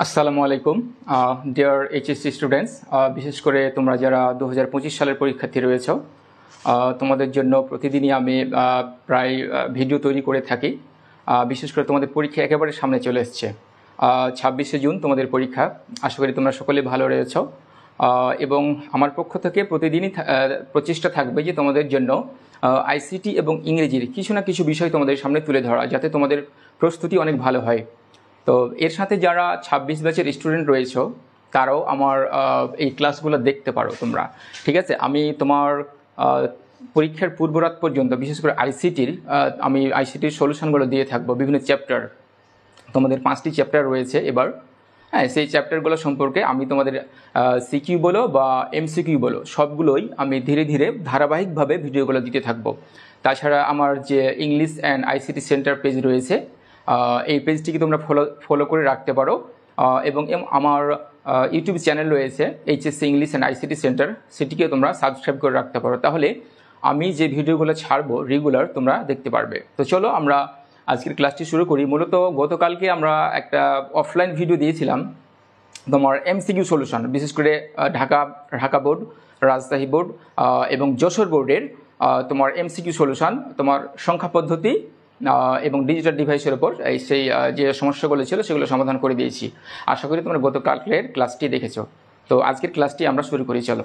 আসসালামু আলাইকুম deer HSC students, বিশেষ করে তোমরা যারা 2025 সালের পরীক্ষার্থী রয়েছ, তোমাদের জন্য প্রতিদিনই আমি প্রায় ভিডিও তৈরি করে থাকি। বিশেষ করে তোমাদের পরীক্ষা একেবারে সামনে চলে এসছে। 26শে জুন তোমাদের পরীক্ষা। আশা করি তোমরা সকলে ভালো রয়েছ এবং আমার পক্ষ থেকে প্রতিদিনই প্রচেষ্টা থাকবে যে তোমাদের জন্য আইসিটি এবং ইংরেজির কিছু না কিছু বিষয় তোমাদের সামনে তুলে ধরা, যাতে তোমাদের প্রস্তুতি অনেক ভালো হয়। তো এর সাথে যারা 26 ব্যাচের স্টুডেন্ট রয়েছে তারাও আমার এই ক্লাসগুলো দেখতে পারো তোমরা, ঠিক আছে। আমি তোমার পরীক্ষার পূর্বরাত পর্যন্ত বিশেষ করে আমি আইসিটির সলিউশনগুলো দিয়ে থাকবো। বিভিন্ন চ্যাপ্টার, তোমাদের 5টি চ্যাপ্টার রয়েছে এবার, হ্যাঁ, সেই চ্যাপ্টারগুলো সম্পর্কে আমি তোমাদের সিকিউ বলো বা এমসিকিউ বলো সবগুলোই আমি ধীরে ধীরে ধারাবাহিকভাবে ভিডিওগুলো দিতে থাকবো। তাছাড়া আমার যে English and ICT centre page রয়েছে, এই পেজটিকে তোমরা ফলো করে রাখতে পারো এবং আমার ইউটিউব চ্যানেল রয়েছে HSC English and ICT centre, সেটিকে তোমরা সাবস্ক্রাইব করে রাখতে পারো। তাহলে আমি যে ভিডিওগুলো ছাড়বো রেগুলার তোমরা দেখতে পারবে। তো চলো আমরা আজকের ক্লাসটি শুরু করি। মূলত গতকালকে আমরা একটা অফলাইন ভিডিও দিয়েছিলাম তোমার এমসিকিউ সলিউশন, বিশেষ করে ঢাকা বোর্ড, রাজশাহী বোর্ড এবং যশোর বোর্ডের তোমার এমসিকিউ সলিউশন, তোমার সংখ্যা পদ্ধতি এবং ডিজিটাল ডিভাইসের ওপর সেই যে সমস্যাগুলো ছিল সেগুলো সমাধান করে দিয়েছি। আশা করি তোমরা গতকালের ক্লাসটি দেখেছো। তো আজকের ক্লাসটি আমরা শুরু করি, চলো।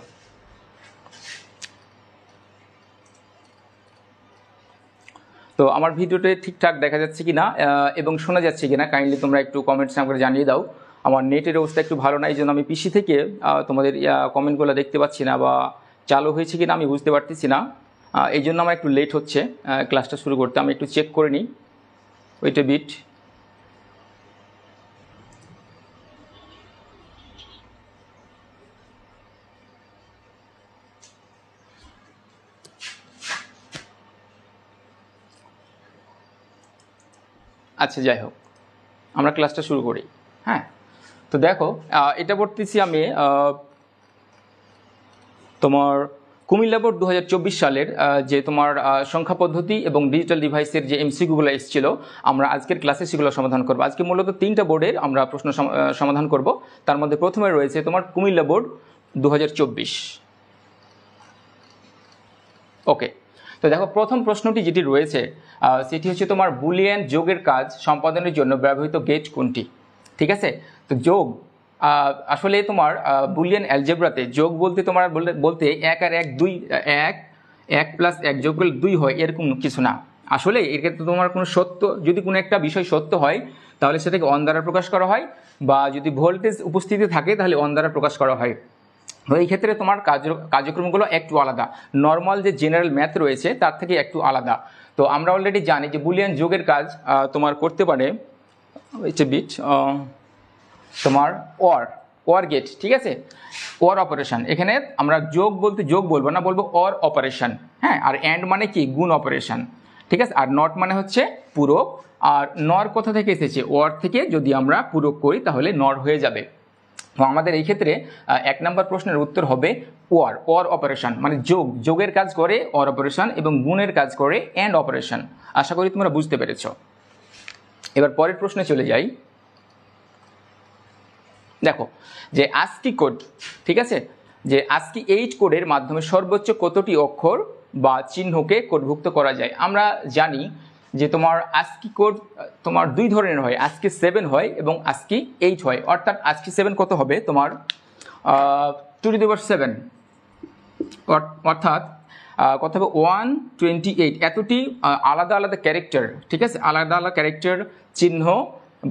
তো আমার ভিডিওটা ঠিকঠাক দেখা যাচ্ছে কি না এবং শোনা যাচ্ছে কি না কাইন্ডলি তোমরা একটু কমেন্টস আমাকে জানিয়ে দাও। আমার নেটের অবস্থা একটু ভালো না, এই জন্য আমি পিসি থেকে তোমাদের কমেন্টগুলো দেখতে পাচ্ছি না, বা চালু হয়েছে কি না আমি বুঝতে পারতেছি না। এই জন্য আমার একটু লেট হচ্ছে ক্লাসটা শুরু করতে। আমি একটু চেক করে নিই, ওয়েট এ বিট। আচ্ছা, যাই হোক, আমরা ক্লাসটা শুরু করি। হ্যাঁ, তো দেখো, এটা পড়তেছি আমি তোমার কুমিল্লা বোর্ড 2024 সালের যে তোমার সংখ্যা পদ্ধতি এবং ডিজিটাল ডিভাইসের যে এমসিকিউগুলো এসেছিল, আমরা আজকের ক্লাসে সেগুলো সমাধান করবো। আজকে মূলত 3টা বোর্ডের আমরা প্রশ্ন সমাধান করব। তার মধ্যে প্রথমে রয়েছে তোমার কুমিল্লা বোর্ড 2024। ওকে, তো দেখো প্রথম প্রশ্নটি যেটি রয়েছে সেটি হচ্ছে তোমার বুলিয়ান যোগের কাজ সম্পাদনের জন্য ব্যবহৃত গেট কোনটি? ঠিক আছে, তো যোগ আসলে তোমার বুলিয়ান অ্যালজেব্রাতে যোগ বলতে তোমার বলতে 1 আর 1 2, 1 প্লাস 1 যোগ করলে 2 হয়, এরকম কিছু না। আসলে এর ক্ষেত্রে তোমার কোনো সত্য, যদি কোনো একটা বিষয় সত্য হয় তাহলে সেটাকে অন দ্বারা প্রকাশ করা হয়, বা যদি ভোল্টেজ উপস্থিতি থাকে তাহলে অন দ্বারা প্রকাশ করা হয়। তো এই ক্ষেত্রে তোমার কার্যক্রমগুলো একটু আলাদা, নর্মাল যে জেনারেল ম্যাথ রয়েছে তার থেকে একটু আলাদা। তো আমরা অলরেডি জানি যে বুলিয়ান যোগের কাজ তোমার করতে পারে তোমার ওর গেট, ঠিক আছে, ওর অপারেশন। এখানে আমরা যোগ বলতে যোগ বলবো না, বলবো ওর অপারেশন। হ্যাঁ, আর অ্যান্ড মানে কি গুণ অপারেশন, ঠিক আছে। আর নট মানে হচ্ছে পূরক। আর নর কোথা থেকে এসেছে? ওর থেকে যদি আমরা পূরক করি তাহলে নর হয়ে যাবে। তো আমাদের এই ক্ষেত্রে 1 নম্বর প্রশ্নের উত্তর হবে ওর অপারেশন, মানে যোগের কাজ করে ওর অপারেশন এবং গুণের কাজ করে অ্যান্ড অপারেশন। আশা করি তোমরা বুঝতে পেরেছ। এবার পরের প্রশ্নে চলে যাই। দেখো যে ASCII কোড, ঠিক আছে, যে ASCII 8 কোডের মাধ্যমে সর্বোচ্চ কতটি অক্ষর বা চিহ্নকে কোডভুক্ত করা যায়? আমরা জানি যে তোমার ASCII কোড তোমার 2 ধরনের হয়, ASCII 7 হয় এবং ASCII 8 হয়। অর্থাৎ ASCII 7 কত হবে তোমার 2^7, অর্থাৎ কত হবে 128। এতটি আলাদা আলাদা ক্যারেক্টার, ঠিক আছে, আলাদা আলাদা ক্যারেক্টার, চিহ্ন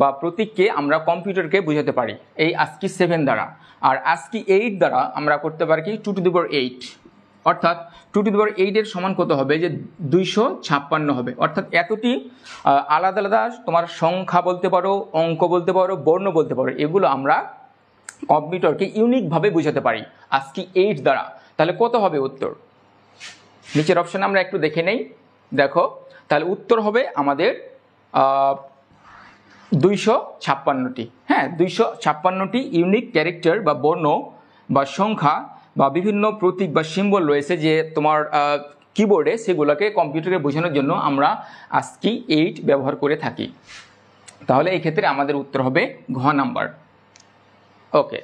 বা প্রতীককে আমরা কম্পিউটারকে বোঝাতে পারি এই ASCII 7 দ্বারা। আর ASCII 8 দ্বারা আমরা করতে পারি কি 2^8, অর্থাৎ 2^8 এর সমান কত হবে? যে 256 হবে। অর্থাৎ এতটি আলাদা আলাদা তোমার সংখ্যা বলতে পারো, অঙ্ক বলতে পারো, বর্ণ বলতে পারো, এগুলো আমরা কম্পিউটারকে ইউনিকভাবে বোঝাতে পারি ASCII 8 দ্বারা। তাহলে কত হবে উত্তর? নিচের অপশানে আমরা একটু দেখে নেই। দেখো, তাহলে উত্তর হবে আমাদের 256টি। হ্যাঁ, 256টি ইউনিক ক্যারেক্টার বা বর্ণ বা সংখ্যা বা বিভিন্ন প্রতীক বা সিম্বল রয়েছে যে তোমার কিবোর্ডে, সেগুলোকে কম্পিউটারে বোঝানোর জন্য আমরা ASCII 8 ব্যবহার করে থাকি। তাহলে এই ক্ষেত্রে আমাদের উত্তর হবে ঘ নাম্বার। ওকে,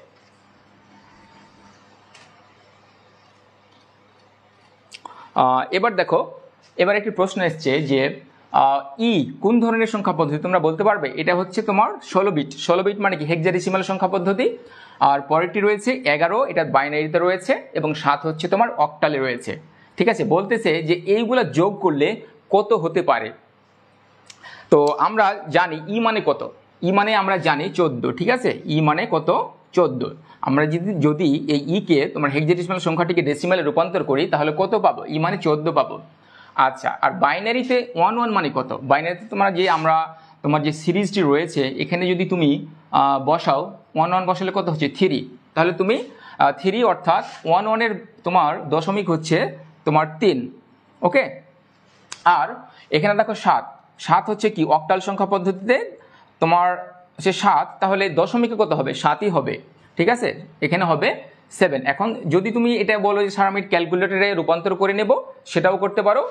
এবার দেখো, এবার একটি প্রশ্ন এসছে যে ই কোন ধরনের সংখ্যা পদ্ধতি তোমরা বলতে পারবে? এটা হচ্ছে তোমার 16 বিট। 16 বিট মানে কি? হেক্সাডেসিমাল সংখ্যা পদ্ধতি। আর পরেরটি রয়েছে 11, এটা বাইনারিতে রয়েছে, এবং 7 হচ্ছে তোমার অক্টালে রয়েছে। ঠিক আছে, বলতেছে যে এইগুলা যোগ করলে কত হতে পারে। তো আমরা জানি ই মানে কত, ই মানে আমরা জানি 14। ঠিক আছে, ই মানে কত? 14। আমরা যদি এই ই কে তোমার হেক্সাডেসিমাল সংখ্যাটিকে ডেসিমালে রূপান্তর করি তাহলে কত পাবো? ই মানে 14 পাবো। আচ্ছা, আর বাইনারিতে 11 মানে কত? বাইনারিতে তোমার যে সিরিজটি রয়েছে এখানে যদি তুমি বসাও 11 বসালে কত হচ্ছে? 3। তাহলে তুমি 3 অর্থাৎ 11-এর তোমার দশমিক হচ্ছে তোমার 3। ওকে, আর এখানে দেখো 7। 7 হচ্ছে কি? অক্টাল সংখ্যা পদ্ধতিতে তোমার হচ্ছে 7, তাহলে দশমিকে কত হবে? 7ই হবে। ঠিক আছে, এখানে হবে 7। এখন যদি তুমি এটা বলো যে স্যার আমি ক্যালকুলেটরে রূপান্তর করে নেব, সেটাও করতে পারো,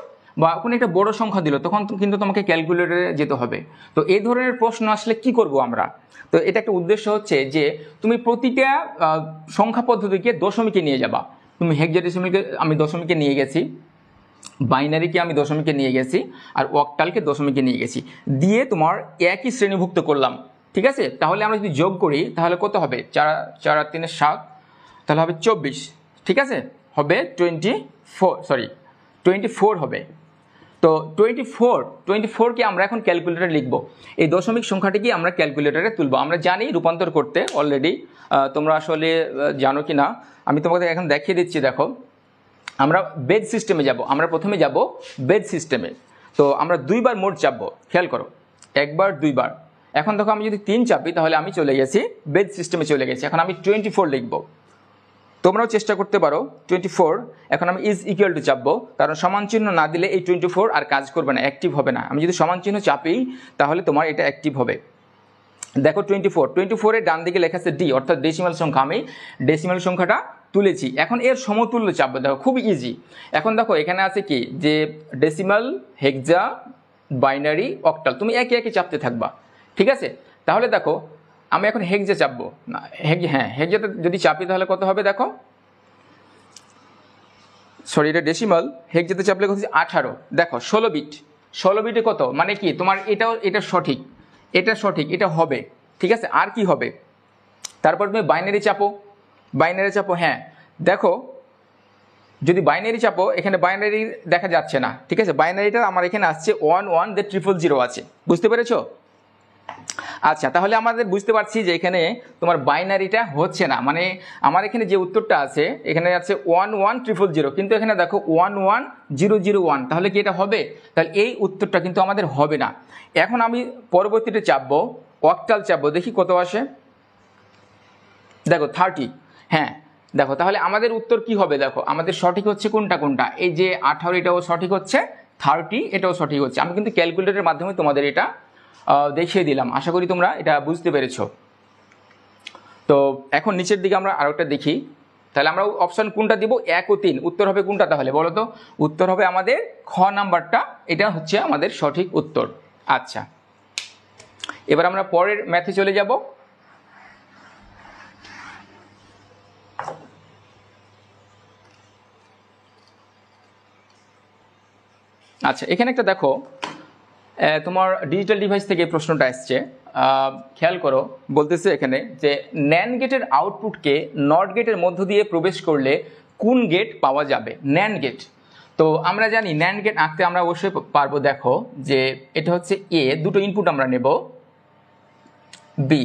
বা কোনো একটা বড় সংখ্যা দিল তখন কিন্তু তোমাকে ক্যালকুলেটরে যেতে হবে। তো এই ধরনের প্রশ্ন আসলে কি করব আমরা? তো এটা একটা উদ্দেশ্য হচ্ছে যে তুমি প্রতিটা সংখ্যা পদ্ধতিকে দশমিকে নিয়ে যাবা। তুমি হেক্সাডেসিমালকে আমি দশমিকে নিয়ে গেছি, বাইনারিকে আমি দশমিকে নিয়ে গেছি, আর অক্টালকে দশমিকে নিয়ে গেছি, দিয়ে তোমার একই শ্রেণীভুক্ত করলাম। ঠিক আছে, তাহলে আমরা যদি যোগ করি তাহলে কত হবে? 4 4 আর 3 7, তাহলে হবে 24। ঠিক আছে, হবে 24 হবে। তো 24কে আমরা এখন ক্যালকুলেটরে লিখব। এই দশমিক সংখ্যাটিকে আমরা ক্যালকুলেটরে তুলব। আমরা জানি রূপান্তর করতে অলরেডি, তোমরা আসলে জানো কি না আমি তোমাদের এখন দেখিয়ে দিচ্ছি। দেখো, আমরা বেজ সিস্টেমে যাব। আমরা প্রথমে যাব বেজ সিস্টেমে। তো আমরা 2বার মোট চাপবো, খেয়াল করো, 1বার 2বার। এখন দেখো আমি যদি 3 চাপি তাহলে আমি চলে গেছি বেজ সিস্টেমে চলে গেছি। এখন আমি 24 লিখব, তোমরাও চেষ্টা করতে পারো 24। এখন আমি ইজ ইকুয়াল টু চাপবো, কারণ সমান চিহ্ন না দিলে এই 24 আর কাজ করবে না, অ্যাক্টিভ হবে না। আমি যদি সমান চিহ্ন চাপি তাহলে তোমার এটা অ্যাক্টিভ হবে। দেখো 24-এর ডান দিকে লেখা আছে ডি, অর্থাৎ ডেসিমাল সংখ্যা। আমি ডেসিমাল সংখ্যাটা তুলেছি। এখন এর সমতুল্য চাপবো। দেখো খুবই ইজি। এখন দেখো এখানে আছে কি যে ডেসিমাল, হেক্সা, বাইনারি, অক্টাল, তুমি একে একে চাপতে থাকবা। ঠিক আছে, তাহলে দেখো আমি এখন হেক্সা চাপবো না, হেক্সাতে যদি চাপি তাহলে কত হবে? দেখো, সরি এটা ডেসিমাল, হেক্সাতে চাপলে কত? 18। দেখো 16 বিট, 16 বিটে কত মানে কি তোমার এটা সঠিক, এটা হবে। ঠিক আছে, আর কি হবে? তারপর তুমি বাইনারি চাপো। হ্যাঁ, দেখো যদি বাইনারি চাপো, এখানে বাইনারি দেখা যাচ্ছে না। ঠিক আছে, বাইনারিটা আমার এখানে আসছে 1100 আছে, বুঝতে পেরেছো? আচ্ছা, তাহলে আমাদের বুঝতে পারছি যে এখানে তোমার বাইনারিটা হচ্ছে না, মানে আমার এখানে যে উত্তরটা আছে এখানে আছে 1100, কিন্তু এখানে দেখো 11001। তাহলে কি এটা হবে? তাহলে এই উত্তরটা কিন্তু আমাদের হবে না। এখন আমি পরবর্তীতে চাপবো, অক্টাল চাপবো, দেখি কত আসে। দেখো 30। হ্যাঁ, দেখো তাহলে আমাদের উত্তর কি হবে? দেখো আমাদের সঠিক হচ্ছে কোনটা, এই যে 18 এটাও সঠিক হচ্ছে, 30 এটাও সঠিক হচ্ছে। আমি কিন্তু ক্যালকুলেটরের মাধ্যমে তোমাদের এটা দেখিয়ে দিলাম। আশা করি তোমরা এটা বুঝতে পেরেছো। তো এখন নিচের দিকে আমরা আরেকটা দেখি। তাহলে আমরা অপশন কোনটা দিব? 1 ও 3। উত্তর হবে কোনটা তাহলে বলো তো? উত্তর হবে আমাদের খ নাম্বারটা, এটা হচ্ছে আমাদের সঠিক উত্তর। আচ্ছা, এবার আমরা পরের ম্যাথে চলে যাব। আচ্ছা, এখানে একটা দেখো, তোমার ডিজিটাল ডিভাইস থেকে প্রশ্নটা আসছে, খেয়াল করো। বলতেছে এখানে যে ন্যান্ড গেটের আউটপুটকে নট গেটের মধ্য দিয়ে প্রবেশ করলে কোন গেট পাওয়া যাবে? NAND gate. তো আমরা জানি ন্যান্ড গেট আঁকতে আমরা অবশ্যই পারবো। দেখো যে এটা হচ্ছে এ, দুটো ইনপুট আমরা নেব, বি,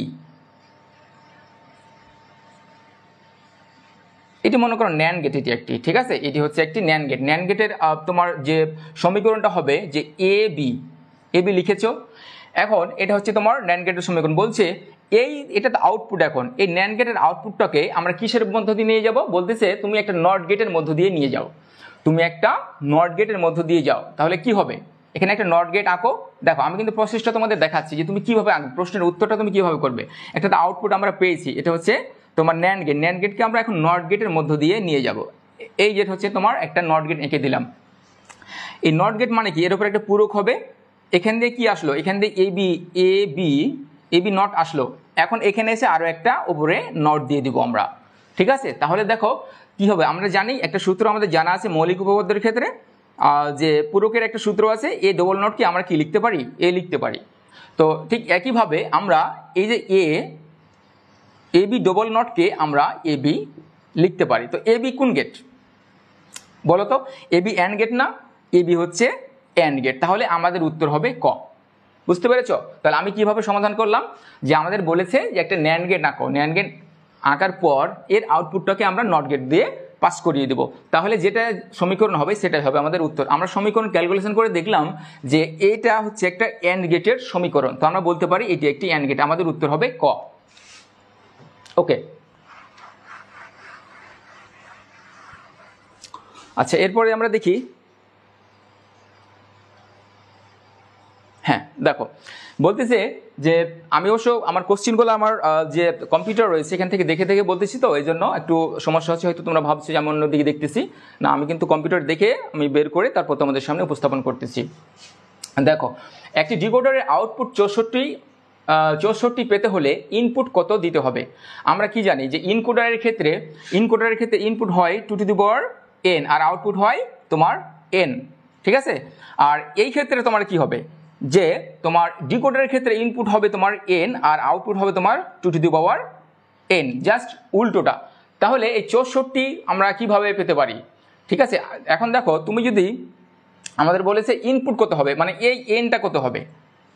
এটি মনে করো ন্যান্ড গেট, এটি একটি, ঠিক আছে, এটি হচ্ছে একটি ন্যান্ড গেট। ন্যান্ড গেটের তোমার যে সমীকরণটা হবে যে এ বি লিখেছো। এখন এটা হচ্ছে তোমার ন্যান্ড গেটের সমীকরণ। বলছে এটা তো আউটপুট। এখন এই ন্যান্ড গেটের আউটপুটটাকে আমরা কিসের মধ্য দিয়ে নিয়ে যাব? বলতেছে তুমি একটা নট গেটের মধ্য দিয়ে নিয়ে যাও, তাহলে কি হবে? এখানে একটা নট গেট আঁকো। দেখো আমি কিন্তু প্রসেসটা তোমাদের দেখাচ্ছি যে তুমি কিভাবে আঁকবে, প্রশ্নের উত্তরটা তুমি কিভাবে করবে। একটা তো আউটপুট আমরা পেয়েছি, এটা হচ্ছে তোমার ন্যান্ড গেটকে আমরা এখন নট গেটের মধ্য দিয়ে নিয়ে যাব। এই গেট হচ্ছে তোমার একটা নট গেট এঁকে দিলাম। এই নট গেট মানে কি? এর উপর একটা পূরক হবে। এখান দিয়ে কি আসলো? এখান দিয়ে এ বি এবি নট আসলো, এখন এখানে এসে আরও একটা উপরে নট দিয়ে দিব আমরা, ঠিক আছে। তাহলে দেখো কি হবে, আমরা জানি একটা সূত্র আমাদের জানা আছে মৌলিক উপপাদ্যের ক্ষেত্রে, যে পূরকের একটা সূত্র আছে, এ ডবল নটকে আমরা কি লিখতে পারি, এ লিখতে পারি। তো ঠিক একইভাবে আমরা এই যে এ বি ডবল নটকে আমরা এ বি লিখতে পারি। তো এ বি কোন গেট বলো তো, এ বি অ্যান্ড গেট না, এ বি হচ্ছে অ্যান্ড গেট, তাহলে আমাদের উত্তর হবে ক। বুঝতে পেরেছ? তাহলে আমি কিভাবে সমাধান করলাম, যে আমাদের বলেছে যে একটা ন্যান্ড গেট আঁকো, ন্যান্ড গেট আঁকার পর এর আউটপুটটাকে আমরা নট গেট দিয়ে পাস করিয়ে দেবো, তাহলে যেটা সমীকরণ হবে সেটাই হবে আমাদের উত্তর। আমরা সমীকরণ ক্যালকুলেশন করে দেখলাম যে এটা হচ্ছে একটা অ্যান্ড গেটের সমীকরণ, তো আমরা বলতে পারি এটি একটি অ্যান্ড গেট, আমাদের উত্তর হবে ক। ওকে, আচ্ছা এরপরে আমরা দেখি, হ্যাঁ দেখো বলতেছে যে আমি অবশ্য আমার কোশ্চিনগুলো আমার যে কম্পিউটার রয়েছে এখান থেকে দেখে দেখে বলতেছি, তো এই জন্য একটু সমস্যা হচ্ছে, হয়তো তোমরা ভাবছো যে আমি অন্যদিকে দেখতেছি না, আমি কিন্তু কম্পিউটার দেখে আমি বের করে তারপর তোমাদের সামনে উপস্থাপন করতেছি। দেখো একটি ডিকোডারের আউটপুট 64 পেতে হলে ইনপুট কত দিতে হবে। আমরা কি জানি যে ইনকোডারের ক্ষেত্রে ইনপুট হয় 2n আর আউটপুট হয় তোমার n, ঠিক আছে। আর এই ক্ষেত্রে তোমার কি হবে, যে তোমার ডিকোডারের ক্ষেত্রে ইনপুট হবে তোমার n আর আউটপুট হবে তোমার 2n, জাস্ট উল্টোটা। তাহলে এই 64 আমরা কিভাবে পেতে পারি, ঠিক আছে। এখন দেখো তুমি যদি আমাদের বলেছে ইনপুট কত হবে, মানে এই এনটা কত হবে,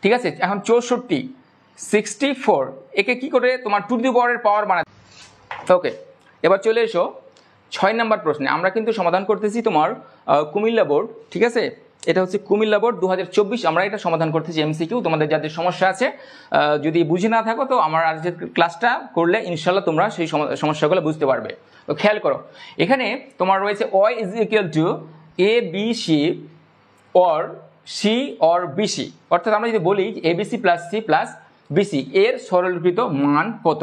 ঠিক আছে। এখন 64 একে কি করে তোমার টু দি পাওয়ার বানাতে। ওকে, এবার চলে এসো 6 নম্বর প্রশ্নে। আমরা কিন্তু সমাধান করতেছি তোমার কুমিল্লা বোর্ড, ঠিক আছে। এটা হচ্ছে কুমিল্লা বোর্ড 2024, আমরা এটা সমাধান করতেছি এমসিকিউ। তোমাদের যাদের সমস্যা আছে, যদি বুঝে না থাকো তো আমার আজকের ক্লাসটা করলে ইনশাল্লাহ তোমরা সেই সমস্যাগুলো বুঝতে পারবে। তো খেয়াল করো, এখানে তোমার রয়েছে y is equal to A B C or C or BC, অর্থাৎ আমরা যদি বলি ABC plus C plus BC এর সরলীকৃত মান কত,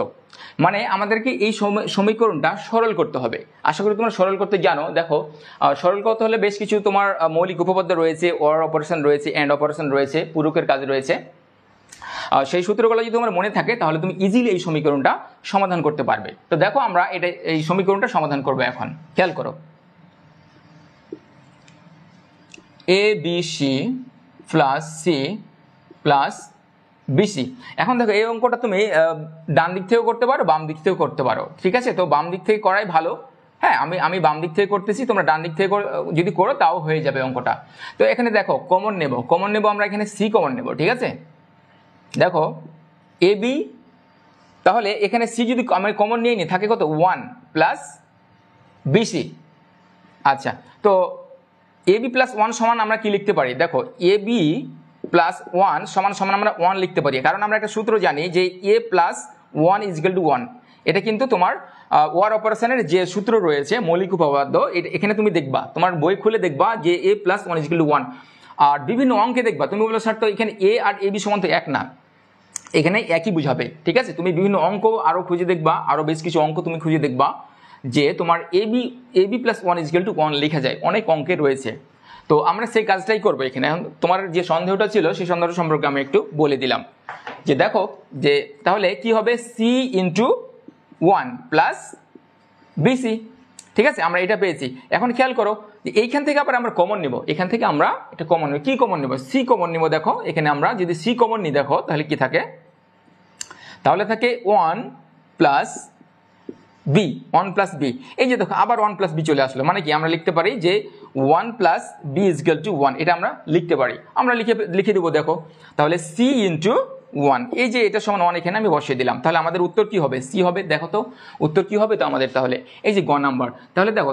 মানে আমাদেরকে এই সমীকরণটা সরল করতে হবে। আশা করি তোমরা সরল করতে জানো। দেখো সরল করতে হলে বেশ কিছু তোমার মৌলিক উপপাদ্য রয়েছে, অর অপারেশন রয়েছে, অ্যান্ড অপারেশন রয়েছে, পূরকের কাজ রয়েছে। সেই সূত্রগুলো যদি তোমার মনে থাকে তাহলে তুমি ইজিলি এই সমীকরণটা সমাধান করতে পারবে। তো দেখো আমরা এই সমীকরণটা সমাধান করবো। এখন খেয়াল করো, A B C plus C plus BC. এখন দেখো এই অঙ্কটা তুমি ডান দিক থেকেও করতে পারো, বাম দিক থেকেও করতে পারো, ঠিক আছে। তো বাম দিক থেকে করাই ভালো, হ্যাঁ। আমি বাম দিক থেকে করতেছি, তোমরা ডান দিক থেকে যদি করো তাও হয়ে যাবে অঙ্কটা। তো এখানে দেখো কমন নেব আমরা, এখানে সি কমন নেব, ঠিক আছে। দেখো এ বি, তাহলে এখানে সি যদি আমি কমন নিয়ে নিই থাকে কত 1 প্লাস বিসি। আচ্ছা, তো এ বি প্লাস 1 সমান আমরা কি লিখতে পারি, দেখো এ বি প্লাস 1 সমান আমরা 1 লিখতে পারি, কারণ আমরা একটা সূত্র জানি যে এ প্লাস 1 ইজ ইকুয়াল টু 1। এটা কিন্তু তোমার ওয়ার অপারেশনের যে সূত্র রয়েছে মৌলিক উপপাদ্য, এখানে তুমি দেখবা, তোমার বই খুলে দেখবা যে এ প্লাস 1 ইজ ইকুয়াল টু 1। আর বিভিন্ন অঙ্কে দেখবা, তুমি বলো স্যার তো এখানে এ আর এ বি সমান তো এক না, এখানে একই বুঝাবে, ঠিক আছে। তুমি বিভিন্ন অঙ্ক আরও খুঁজে দেখবা, আরও বেশ কিছু অঙ্ক তুমি খুঁজে দেখবা যে তোমার A B plus 1 is equal to 1 লেখা যায়, অনেক অঙ্কে রয়েছে। তো আমরা সেই কাজটাই করবো এখানে। এখন তোমার যে সন্দেহটা ছিল সেই সন্দেহটা সম্পর্কে আমি একটু বলে দিলাম, যে দেখো যে তাহলে কি হবে সি ইন্টু 1 প্লাস বিসি, ঠিক আছে। আমরা এটা পেয়েছি। এখন খেয়াল করো যে এইখান থেকে আবার আমরা কমন নিব, এখান থেকে আমরা এটা কমন নেব, কি কমন নেব, সি কমন নিব। দেখো এখানে আমরা যদি সি কমন নিই, দেখো তাহলে কি থাকে, তাহলে থাকে 1 প্লাস বি, 1 প্লাস বি। এই যে দেখো আবার 1 প্লাস বি চলে আসলো, মানে কি আমরা লিখতে পারি যে 1 plus B is equal to 1, এটা আমরা লিখতে পারি। আমরা লিখে দেবো, দেখো তাহলে সি ইন্টু 1, এই যে এটা সমান 1 এখানে আমি বসিয়ে দিলাম, তাহলে আমাদের উত্তর কি হবে, সি হবে। দেখো তো উত্তর কি হবে তো আমাদের, তাহলে এই যে গ নাম্বার। তাহলে দেখো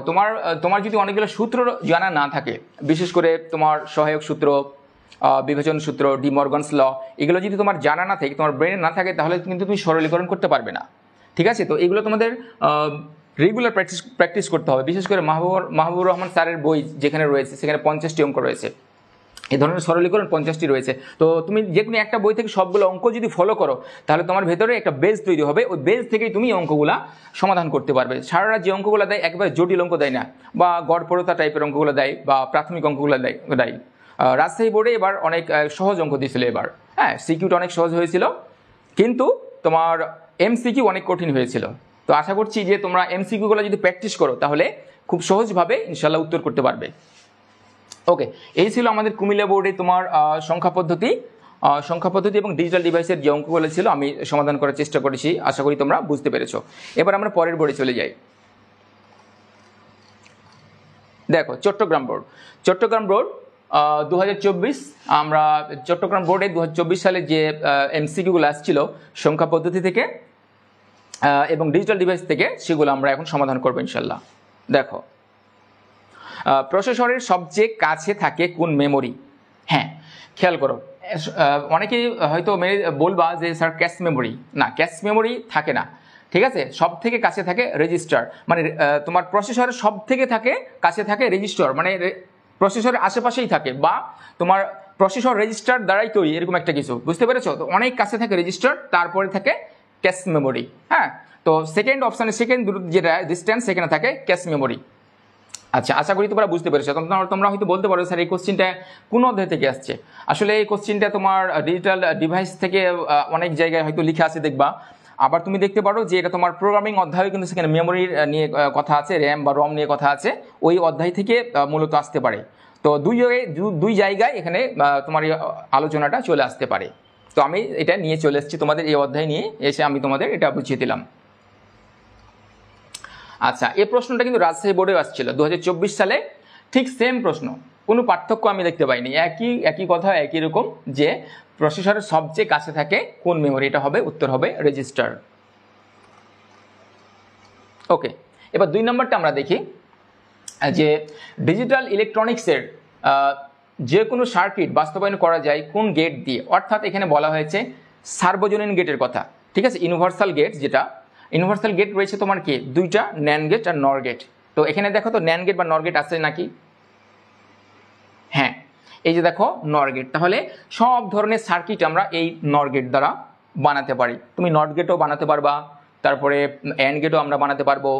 তোমার যদি অনেকগুলো সূত্র জানা না থাকে, বিশেষ করে তোমার সহায়ক সূত্র, বিভাজন সূত্র, ডি মর্গানস ল, এগুলো যদি তোমার জানা না থাকে, তোমার ব্রেনে না থাকে, তাহলে কিন্তু তুমি সরলীকরণ করতে পারবে না, ঠিক আছে। তো এগুলো তোমাদের রেগুলার প্র্যাকটিস করতে হবে। বিশেষ করে মাহবুবুর রহমান স্যারের বই যেখানে রয়েছে সেখানে 50টি অঙ্ক রয়েছে, এই ধরনের সরলীকরণ 50টি রয়েছে। তো তুমি যে কোনো একটা বই থেকে সবগুলো অঙ্ক যদি ফলো করো, তাহলে তোমার ভেতরে একটা বেস তৈরি হবে, ওই বেস থেকেই তুমি অঙ্কগুলা সমাধান করতে পারবে। সারারা যে অঙ্কগুলো দেয় একেবারে জটিল অঙ্ক দেয় না, বা গড়পড়তা টাইপের অঙ্কগুলো দেয়, বা প্রাথমিক অঙ্কগুলো দেয়। রাজশাহী বোর্ডে এবার অনেক সহজ অঙ্ক দিয়েছিল এবার, হ্যাঁ, সিকিউটা অনেক সহজ হয়েছিল। কিন্তু তোমার এমসিকিউ অনেক কঠিন হয়েছিল। তো আশা করছি যে তোমরা এমসিকিউগুলো যদি প্র্যাকটিস করো তাহলে খুব সহজভাবে ইনশাল্লাহ উত্তর করতে পারবে। ওকে, এই ছিল আমাদের কুমিল্লা বোর্ডে তোমার সংখ্যা পদ্ধতি এবং ডিজিটাল ডিভাইসের যে অঙ্কগুলো ছিল আমি সমাধান করার চেষ্টা করেছি। আশা করি তোমরা বুঝতে পেরেছো। এবার আমরা পরের বোর্ডে চলে যাই। দেখো চট্টগ্রাম বোর্ড 2024 আমরা চট্টগ্রাম বোর্ডে 2024 সালে যে এমসিকিউগুলো আসছিল সংখ্যা পদ্ধতি থেকে এবং ডিজিটাল ডিভাইস থেকে, সেগুলো আমরা এখন সমাধান করবো ইনশাল্লাহ। দেখো, প্রসেসরের সবচেয়ে কাছে থাকে কোন মেমোরি? হ্যাঁ, খেয়াল করো, অনেকেই হয়তো বলবা যে স্যার ক্যাশ মেমোরি। না, ক্যাশ মেমোরি থাকে না, ঠিক আছে। সব থেকে কাছে থাকে রেজিস্টার, মানে তোমার প্রসেসরের সব থেকে কাছে থাকে রেজিস্টার, মানে প্রসেসরের আশেপাশেই থাকে, বা তোমার প্রসেসর রেজিস্টার দ্বারাই তৈরি, এরকম একটা কিছু, বুঝতে পেরেছো? তো অনেক কাছে থাকে রেজিস্টার, তারপরে থাকে ক্যাশ মেমোরি। হ্যাঁ, তো সেকেন্ড অপশানে সেকেন্ড যেটা ডিস্টেন্স, সেখানে থাকে ক্যাশ মেমোরি। আচ্ছা, আশা করি তোমরা বুঝতে পেরেছো। তোমরা হয়তো বলতে পারো স্যার এই কোশ্চিনটা কোন অধ্যায় থেকে আসছে। আসলে এই কোশ্চিনটা তোমার ডিজিটাল ডিভাইস থেকে অনেক জায়গায় হয়তো লিখে আছে দেখবা। আবার তুমি দেখতে পারো যে এটা তোমার প্রোগ্রামিং অধ্যায়ে কিন্তু সেখানে মেমোরি নিয়ে কথা আছে, র্যাম বা রম নিয়ে কথা আছে, ওই অধ্যায় থেকে মূলত আসতে পারে। তো দুই জায়গায় এখানে তোমার এই আলোচনাটা চলে আসতে পারে। তো আমি এটা নিয়ে চলে এসেছি তোমাদের এই অধ্যায় নিয়ে এসে আমি তোমাদের এটা বুঝিয়ে দিলাম। আচ্ছা, এই প্রশ্নটা কিন্তু রাজশাহী বোর্ডেও আসছিল 2024 সালে, ঠিক সেম প্রশ্ন, কোনো পার্থক্য আমি দেখতে পাইনি, একই কথা, একই রকম, যে প্রসেসরের সবচেয়ে কাছে থাকে কোন মেমোরি? এটা হবে, উত্তর হবে রেজিস্টার। ওকে, এবার 2 নম্বরটা আমরা দেখি যে ডিজিটাল ইলেকট্রনিক্সের যে কোনো সার্কিট বাস্তবায়ন করা যায় কোন গেট দিয়ে? অর্থাৎ এখানে বলা হয়েছে সার্বজনীন গেটের কথা, ঠিক আছে। ইউনিভার্সাল গেট, যেটা ইউনিভার্সাল গেট রয়েছে তোমার কি দুইটা, ন্যান্ড গেট আর নর গেট। তো এখানে দেখো তো ন্যান্ড গেট বা নর গেট আছে নাকি? হ্যাঁ, এই যে দেখো নর গেট। তাহলে সব ধরনের সার্কিট আমরা এই নর গেট দ্বারা বানাতে পারি। তুমি নট গেটও বানাতে পারবা, তারপরে অ্যান্ড গেটও আমরা বানাতে পারবো,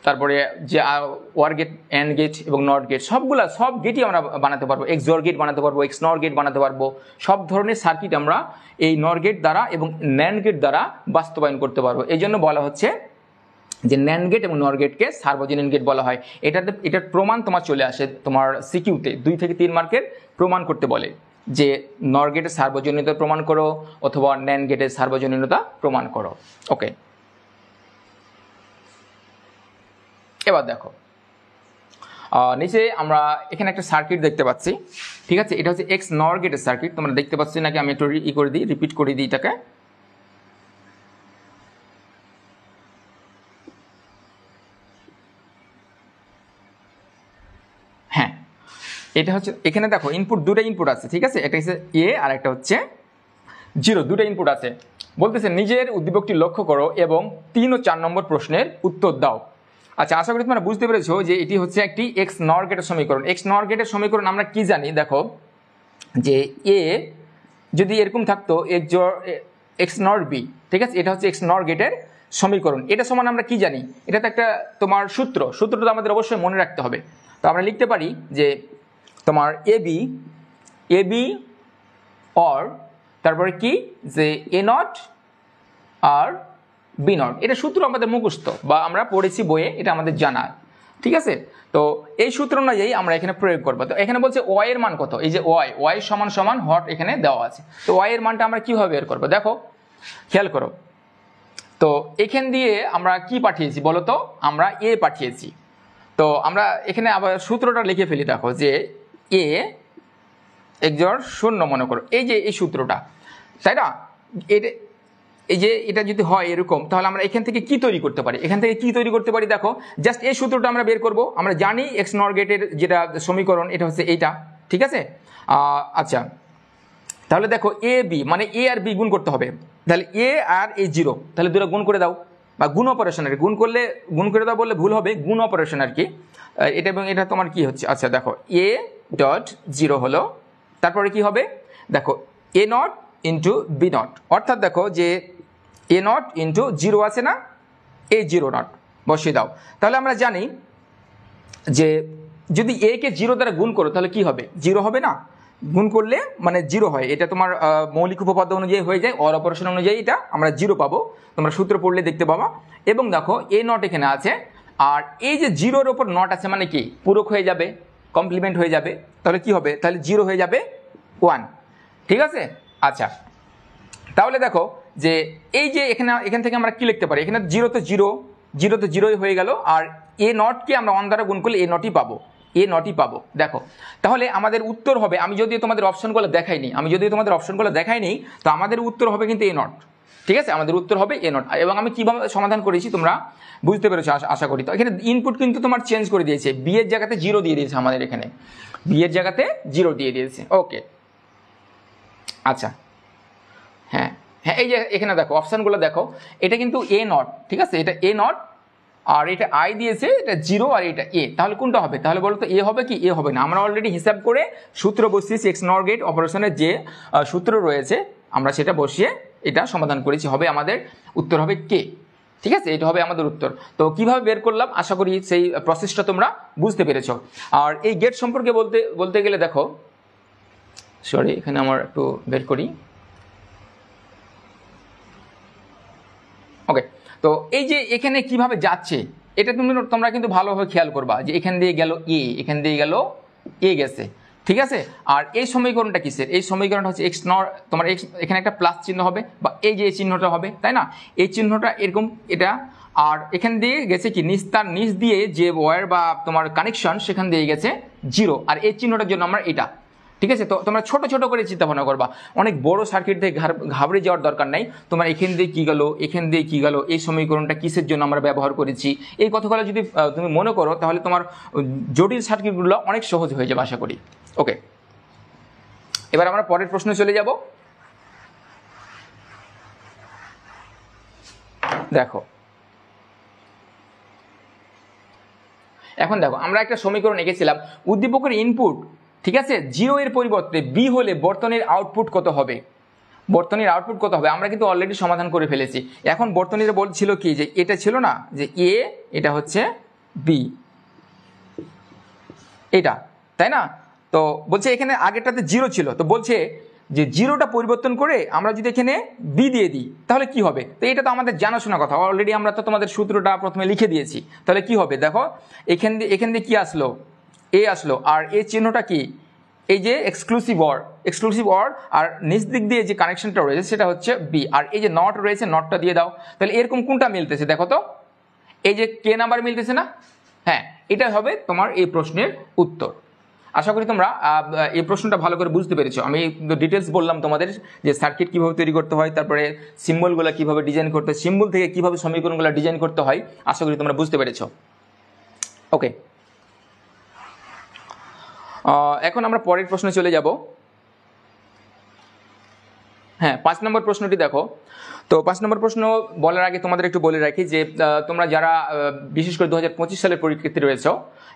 তারপরে যে ওয়ার গেট, অ্যান্ড গেট এবং নট গেট, সব গেটই আমরা বানাতে পারবো। এক্সঅর গেট বানাতে পারবো, এক্সনর গেট বানাতে পারবো। সব ধরনের সার্কিট আমরা এই নর গেট দ্বারা এবং ন্যান্ড গেট দ্বারা বাস্তবায়ন করতে পারবো। এই জন্য বলা হচ্ছে যে ন্যান্ড গেট এবং নর গেটকে সার্বজনীন গেট বলা হয়। এটার প্রমাণ তোমার চলে আসে তোমার সিকিউতে 2 থেকে 3 মার্কের প্রমাণ করতে বলে যে নর গেটের সার্বজনীনতা প্রমাণ করো অথবা ন্যান্ড গেটের সার্বজনীনতা প্রমাণ করো। ওকে, এবার দেখো নিচে আমরা এখানে একটা সার্কিট দেখতে পাচ্ছি, ঠিক আছে। এটা হচ্ছে এক্স নর গেটের সার্কিট, তোমরা দেখতে পাচ্ছি নাকি? আমি একটু রিপিট করে দিই এটাকে। হ্যাঁ, এটা হচ্ছে, এখানে দেখো দুটো ইনপুট আছে, ঠিক আছে। একটা হচ্ছে এ আর একটা হচ্ছে 0, দুটো ইনপুট আছে। বলতেছে নিজের উদ্দীপকটি লক্ষ্য করো এবং 3 ও 4 নম্বর প্রশ্নের উত্তর দাও। আচ্ছা, আশা করি তোমরা বুঝতে পেরেছো যে এটি হচ্ছে একটি এক্স নর গেটের সমীকরণ। এক্স নর গেটের সমীকরণ আমরা কি জানি? দেখো যে এ যদি এরকম থাকতো এক্স নর বি, ঠিক আছে, এটা হচ্ছে এক্স নর গেটের সমীকরণ। এটা সমান আমরা কি জানি? এটা তো একটা তোমার সূত্রটা আমাদের অবশ্যই মনে রাখতে হবে। তো আমরা লিখতে পারি যে তোমার এ বি অর তারপরে কি, যে এ নট আর বি নট। এটা সূত্র আমাদের মুখস্থ বা আমরা পড়েছি বইয়ে, এটা আমাদের জানা, ঠিক আছে। তো এই সূত্র অনুযায়ী আমরা এখানে প্রয়োগ করবো। তো এখানে বলছে ওয়াই এর মান কত? এই যে ওয়াই সমান হট এখানে দেওয়া আছে। তো ওয়াই এর মানটা আমরা কিভাবে বের করবো? দেখো খেয়াল করো, তো এখান দিয়ে আমরা কি পাঠিয়েছি বলো তো? আমরা এ পাঠিয়েছি। তো আমরা এখানে আবার সূত্রটা লিখে ফেলি। দেখো যে এ একজোড় 0 মনে করো, এই যে এই সূত্রটা, তাই না? এটা যদি হয় এরকম, তাহলে আমরা এখান থেকে কি তৈরি করতে পারি? দেখো জাস্ট এই সূত্রটা আমরা বের করব। আমরা জানি এক্স নর গেটের যেটা সমীকরণ, এটা হচ্ছে এইটা, ঠিক আছে। আচ্ছা, তাহলে দেখো এ বি মানে এ আর বি গুণ করতে হবে। তাহলে এ আর এ 0, তাহলে দুটো গুণ করে দাও, বা গুণ অপারেশন আর গুণ করে দাও বললে ভুল হবে, গুণ অপারেশন আর কি এটা। এবং এটা তোমার কি হচ্ছে? আচ্ছা দেখো এ ডট 0 হলো, তারপরে কি হবে? দেখো এ নট ইন্টু বি নট, অর্থাৎ দেখো যে এ নট ইন্টু 0 আছে না, এ 0 নট বসিয়ে দাও। তাহলে আমরা জানি যে যদি এ কে 0 দ্বারা গুণ করো তাহলে কি হবে? 0 হবে না? গুণ করলে মানে 0 হয়, এটা তোমার মৌলিক উপপাদ্য অনুযায়ী হয়ে যায়, অর অপারেশন অনুযায়ী এটা আমরা 0 পাবো, তোমরা সূত্র পড়লে দেখতে পাবা। এবং দেখো এ নট এখানে আছে, আর এই যে 0-র ওপর নট আছে মানে কি পূরক হয়ে যাবে, কমপ্লিমেন্ট হয়ে যাবে, তাহলে কি হবে, তাহলে 0 হয়ে যাবে 1, ঠিক আছে। আচ্ছা, তাহলে দেখো যে এই যে এখান থেকে আমরা কি লিখতে পারি, এখানে 0 তো 0, 0 তো 0ই হয়ে গেল, আর এ নটকে আমরা 1 দ্বারা গুণ করলে এ নটই পাবো, এ নটই পাবো। দেখো তাহলে আমাদের উত্তর হবে, আমি যদি তোমাদের অপশনগুলো দেখাইনি, তো আমাদের উত্তর হবে কিন্তু এ নট, ঠিক আছে, আমাদের উত্তর হবে এ নট। এবং আমি কিভাবে সমাধান করেছি তোমরা বুঝতে পেরেছো আশা করি। তো এখানে ইনপুট কিন্তু তোমার চেঞ্জ করে দিয়েছে, বি এর জায়গাতে 0 দিয়ে দিয়েছে, আমাদের এখানে বি এর জায়গাতে 0 দিয়ে দিয়েছে। ওকে, আচ্ছা, হ্যাঁ হ্যাঁ, এই যে এখানে দেখো অপশানগুলো দেখো, এটা কিন্তু এ নট, ঠিক আছে, এটা এ নট, আর এটা আই দিয়েছে, এটা 0 আর এটা এ, তাহলে কোনটা হবে, তাহলে বলো তো এ হবে কি এ হবে না। আমরা অলরেডি হিসাব করে সূত্র বসিয়েছি, এক্স নর গেট অপারেশনের যে সূত্র রয়েছে আমরা সেটা বসিয়ে এটা সমাধান করেছি, হবে আমাদের উত্তর হবে কে, ঠিক আছে, এটা হবে আমাদের উত্তর। তো কিভাবে বের করলাম আশা করি সেই প্রসেসটা তোমরা বুঝতে পেরেছো। আর এই গেট সম্পর্কে বলতে গেলে দেখো, সরি এখানে আমার একটু বের করি। ওকে, তো এই যে এখানে কিভাবে যাচ্ছে এটা তোমরা কিন্তু ভালোভাবে খেয়াল করবা, যে এখান দিয়ে গেল এ, এখান দিয়ে গেল এ গেছে, ঠিক আছে। আর এই সমীকরণটা কিসের, এই সমীকরণটা হচ্ছে এক্স নর, তোমার এক্স এখানে একটা প্লাস চিহ্ন হবে, বা এই যে এই চিহ্নটা হবে, তাই না, এই চিহ্নটা এরকম এটা, আর এখান দিয়ে গেছে কি তার নিচ দিয়ে যে ওয়্যার বা তোমার কানেকশন সেখান দিয়ে গেছে 0, আর এই চিহ্নটার জন্য আমরা এটা, ঠিক আছে। তো তোমরা ছোট ছোট করে চিন্তা ভাবনা করবা, অনেক বড় সার্কিট থেকে ঘাবড়ে যাওয়ার দরকার নাই। তোমার এখান দিয়ে কি গেল, এখান দিয়ে কি গেল, এই সমীকরণটা কিসের জন্য আমরা ব্যবহার করেছি, এই কথাগুলো যদি তুমি মনে করো, তাহলে তোমার জটিল সার্কিটগুলো অনেক সহজ হয়ে যাবে আশা করি। ওকে, এবার আমরা পরের প্রশ্নে চলে যাব। দেখো এখন দেখো আমরা একটা সমীকরণ এঁকেছিলাম, উদ্দীপকের ইনপুট, ঠিক আছে, 0 এর পরিবর্তে বি হলে বর্তনীর আউটপুট কত হবে, বর্তনীর আউটপুট কত হবে, আমরা কিন্তু অলরেডি সমাধান করে ফেলেছি। এখন বর্তনীর বলছিল কি, যে এটা ছিল না যে এ, এটা হচ্ছে বি, এটা, তাই না। তো বলছে এখানে আগেরটাতে 0 ছিল, তো বলছে যে 0টা পরিবর্তন করে আমরা যদি এখানে বি দিয়ে দিই তাহলে কি হবে। তো এটা তো আমাদের জানাশোনা কথা, অলরেডি আমরা তো তোমাদের সূত্রটা প্রথমে লিখে দিয়েছি। তাহলে কি হবে দেখো, এখান দিয়ে কি আসলো, এ আসলো, আর এই চিহ্নটা কি, এই যে এক্সক্লুসিভ অর, আর নিচ দিক দিয়ে যে কানেকশনটা রয়েছে সেটা হচ্ছে বি, আর এই যে নট রয়েছে নটটা দিয়ে দাও। তাহলে এরকম কোনটা মিলতেছে দেখো তো, এই যে কে নাম্বার মিলতেছে না, হ্যাঁ, এটা হবে তোমার এই প্রশ্নের উত্তর। আশা করি তোমরা এই প্রশ্নটা ভালো করে বুঝতে পেরেছো। আমি ডিটেলস বললাম তোমাদের, যে সার্কিট কিভাবে তৈরি করতে হয়, তারপরে সিম্বলগুলো কিভাবে ডিজাইন করতে হয়, সিম্বল থেকে কিভাবে সমীকরণগুলো ডিজাইন করতে হয়, আশা করি তোমরা বুঝতে পেরেছো। ওকে, এখন আমরা পরের প্রশ্নে চলে যাব। হ্যাঁ, 5 নম্বর প্রশ্নটি দেখো। তো 5 নম্বর প্রশ্ন বলার আগে তোমাদের একটু বলে রাখি যে তোমরা যারা বিশেষ করে 2025 সালের পরীক্ষার্থী রয়েছে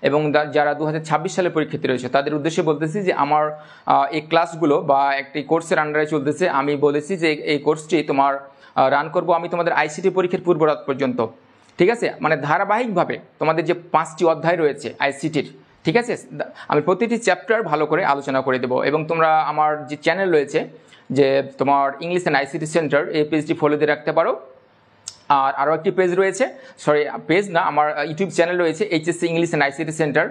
এবং যারা 2026 সালের পরীক্ষার্থী রয়েছে তাদের উদ্দেশ্যে বলতেছি যে আমার এই ক্লাসগুলো বা একটি কোর্সের আন্ডারে চলতেছে। আমি বলেছি যে এই কোর্সটি তোমার রান করব আমি তোমাদের আইসিটি পরীক্ষার পূর্বরাত পর্যন্ত, ঠিক আছে, মানে ধারাবাহিকভাবে তোমাদের যে 5টি অধ্যায় রয়েছে আইসিটির, ঠিক আছে, আমি প্রতিটি চ্যাপ্টার ভালো করে আলোচনা করে দেবো। এবং তোমরা আমার যে চ্যানেল রয়েছে যে তোমার ইংলিশ অ্যান্ড আইসিটি সেন্টার, এই পেজটি ফলো দিয়ে রাখতে পারো। আর আরও একটি পেজ রয়েছে, পেজ না, আমার ইউটিউব চ্যানেল রয়েছে HSC English and ICT centre,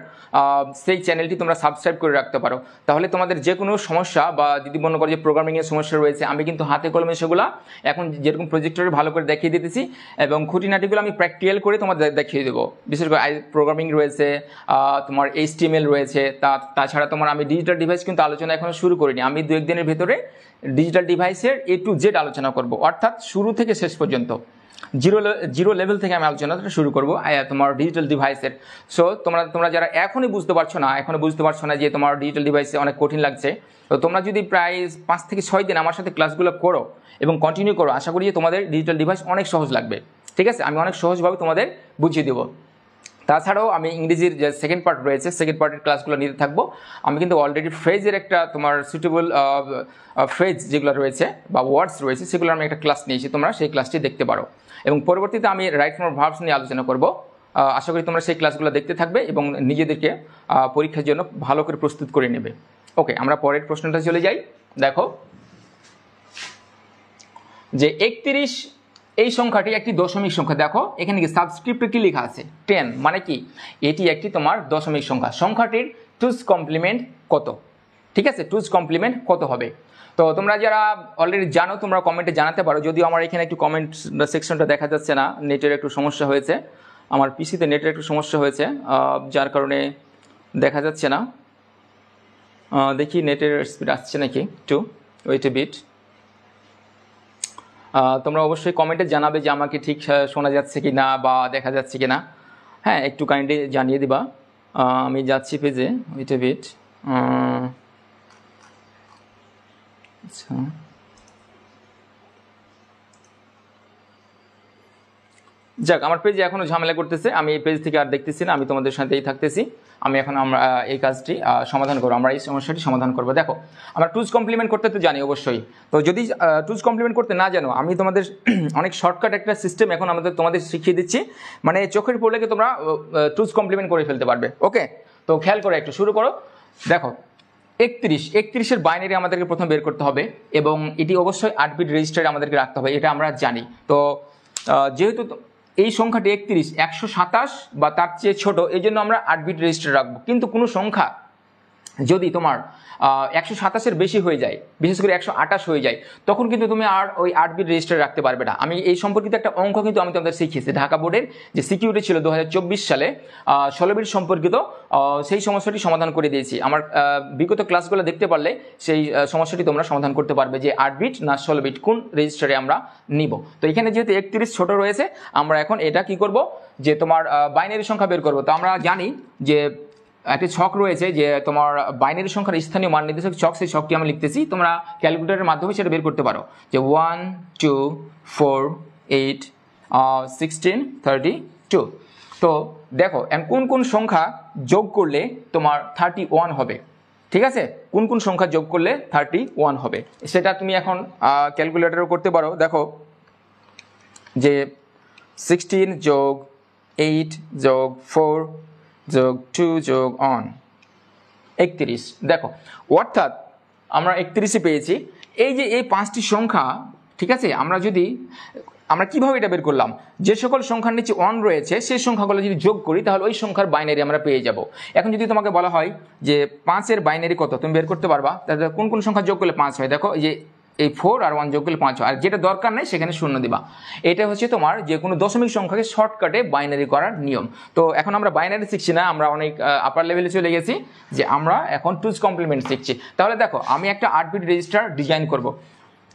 সেই চ্যানেলটি তোমরা সাবস্ক্রাইব করে রাখতে পারো। তাহলে তোমাদের যে কোনো সমস্যা বা যদি মনে করো যে প্রোগ্রামিংয়ের সমস্যা রয়েছে, আমি কিন্তু হাতে কলমে সেগুলো এখন যেরকম প্রজেক্টরে ভালো করে দেখিয়ে দিতেছি, এবং খুঁটিনাটিগুলো আমি প্র্যাকটিক্যাল করে তোমাদের দেখিয়ে দেবো। বিশেষ করে প্রোগ্রামিং রয়েছে, তোমার HTML রয়েছে, তাছাড়া তোমার আমি ডিজিটাল ডিভাইস কিন্তু আলোচনা এখনও শুরু করিনি। আমি 2-1 দিনের ভেতরে ডিজিটাল ডিভাইসের A to Z আলোচনা করব, অর্থাৎ শুরু থেকে শেষ পর্যন্ত জিরো লেভেল থেকে আমি আলোচনাটা শুরু করব তোমার ডিজিটাল ডিভাইসের। সো তোমরা যারা এখনই বুঝতে পারছো না যে তোমার ডিজিটাল ডিভাইসে অনেক কঠিন লাগছে, তো তোমরা যদি প্রায় 5 থেকে 6 দিন আমার সাথে ক্লাসগুলো করো এবং কন্টিনিউ করো, আশা করি যে তোমাদের ডিজিটাল ডিভাইস অনেক সহজ লাগবে, ঠিক আছে। আমি অনেক সহজভাবে তোমাদের বুঝিয়ে দেবো। তাছাড়াও আমি ইংরেজির যে সেকেন্ড পার্ট রয়েছে, সেকেন্ড পার্টের ক্লাসগুলো নিতে থাকবো। আমি কিন্তু অলরেডি ফ্রেজের একটা তোমার সুটেবল ফ্রেজ যেগুলো রয়েছে বা ওয়ার্ডস রয়েছে সেগুলো আমি একটা ক্লাস নিয়েছি, তোমরা সেই ক্লাসটি দেখতে পারো। এবং পরবর্তীতে আমি রাইট ফর্ম ভার্বস নিয়ে আলোচনা করব। আশা করি তোমরা সেই ক্লাসগুলো দেখতে থাকবে এবং নিজেদেরকে পরীক্ষার জন্য ভালো করে প্রস্তুত করে নেবে। ওকে, আমরা পরের প্রশ্নটা চলে যাই। দেখো যে 31 এই সংখ্যাটি একটি দশমিক সংখ্যা। দেখো এখানে কি সাবস্ক্রিপ্টে কি লেখা আছে 10, মানে কি এটি একটি তোমার দশমিক সংখ্যা। সংখ্যাটির টুজ কমপ্লিমেন্ট কত? ঠিক আছে, টুজ কমপ্লিমেন্ট কত হবে? তো তোমরা যারা অলরেডি জানো তোমরা কমেন্টে জানাতে পারো। যদিও আমার এখানে একটু কমেন্ট সেকশনটা দেখা যাচ্ছে না, নেটের একটু সমস্যা হয়েছে, আমার পিসিতে নেটের একটু সমস্যা হয়েছে, যার কারণে দেখা যাচ্ছে না। দেখি নেটের স্পিড আসছে নাকি, একটু ওয়েট এ বিট। তোমরা অবশ্যই কমেন্টে জানাবে যে আমাকে ঠিক শোনা যাচ্ছে কি না বা দেখা যাচ্ছে কি না। হ্যাঁ, একটু কাইন্ডলি জানিয়ে দিবা। আমি যাচ্ছি পেজে, ওয়েট এ বিট। আচ্ছা, যাক, আমার পেজে এখনও ঝামেলা করতেছে, আমি এই পেজ থেকে আর দেখতেছি না, আমি তোমাদের সাথেই থাকতেছি। আমি এখন আমরা এই কাজটি সমাধান করবো, আমরা এই সমস্যাটি সমাধান করবো। দেখো আমরা টুজ কমপ্লিমেন্ট করতে তো জানি অবশ্যই। তো যদি টুজ কমপ্লিমেন্ট করতে না জানো, আমি তোমাদের অনেক শর্টকাট একটা সিস্টেম এখন তোমাদের শিখিয়ে দিচ্ছি, মানে চোখের পড়লে তোমরা টুজ কমপ্লিমেন্ট করে ফেলতে পারবে। ওকে, তো খেয়াল করে একটু শুরু করো। দেখো 31-এর বাইনারি আমাদেরকে প্রথম বের করতে হবে এবং এটি অবশ্যই 8 বিট রেজিস্টারে আমাদেরকে রাখতে হবে, এটা আমরা জানি। তো যেহেতু এই সংখ্যাটি 31 127 বা তার চেয়ে ছোট, এই জন্য আমরা 8 বিট রেজিস্টার রাখবো। কিন্তু কোনো সংখ্যা যদি তোমার 127-এর বেশি হয়ে যায়, বিশেষ করে 128 হয়ে যায়, তখন কিন্তু তুমি আর ওই 8 বিট রেজিস্টার রাখতে পারবে না। আমি এই সম্পর্কিত একটা অঙ্ক কিন্তু আমি তোমাদের শিখিয়েছি, ঢাকা বোর্ডের যে সিকিউরিটি ছিল 2024 সালে 16 বিট সম্পর্কিত, সেই সমস্যাটি সমাধান করে দিয়েছি। আমার বিগত ক্লাসগুলো দেখতে পারলে সেই সমস্যাটি তোমরা সমাধান করতে পারবে যে 8 বিট না 16 বিট কোন রেজিস্টারে আমরা নিব। তো এখানে যেহেতু 31 ছোট রয়েছে, আমরা এখন এটা কি করব যে তোমার বাইনারি সংখ্যা বের করব। তো আমরা জানি যে একটি ছক রয়েছে যে তোমার বাইনারি সংখ্যার স্থানীয় মান নির্দেশক ছক, সেই ছকটি আমি লিখতেছি, তোমরা ক্যালকুলেটরের মাধ্যমে সেটা বের করতে পারো যে 1 2 4 8 16 32। তো দেখো কোন কোন সংখ্যা যোগ করলে তোমার 31 হবে, ঠিক আছে, কোন কোন সংখ্যা যোগ করলে 31 হবে সেটা তুমি এখন ক্যালকুলেটরও করতে পারো। দেখো যে 16 যোগ 8 যোগ 4 যোগ 2 যোগ 31। দেখো অর্থাৎ আমরা 31 পেয়েছি। এই যে এই 5টি সংখ্যা, ঠিক আছে, আমরা কিভাবে এটা বের করলাম, যে সকল সংখ্যার নিচে 1 রয়েছে সেই সংখ্যাগুলো যদি যোগ করি তাহলে ওই সংখ্যার বাইনারি আমরা পেয়ে যাব। এখন যদি তোমাকে বলা হয় যে 5-এর বাইনারি কত, তুমি বের করতে পারবা। তাহলে কোন কোন সংখ্যা যোগ করলে 5 হয়, দেখো এই যে এই 4 আর 1 যোগ করলে 5 হয়, আর যেটা দরকার নেই সেখানে 0 দিবা। এটা হচ্ছে তোমার যে কোনো দশমিক সংখ্যাকে শর্টকাটে বাইনারি করার নিয়ম। তো এখন আমরা বাইনারি শিখছি না, আমরা অনেক আপার লেভেলে চলে গেছি, যে আমরা এখন টুজ কমপ্লিমেন্ট শিখছি। তাহলে দেখো আমি একটা 8 বিট রেজিস্টার ডিজাইন করব।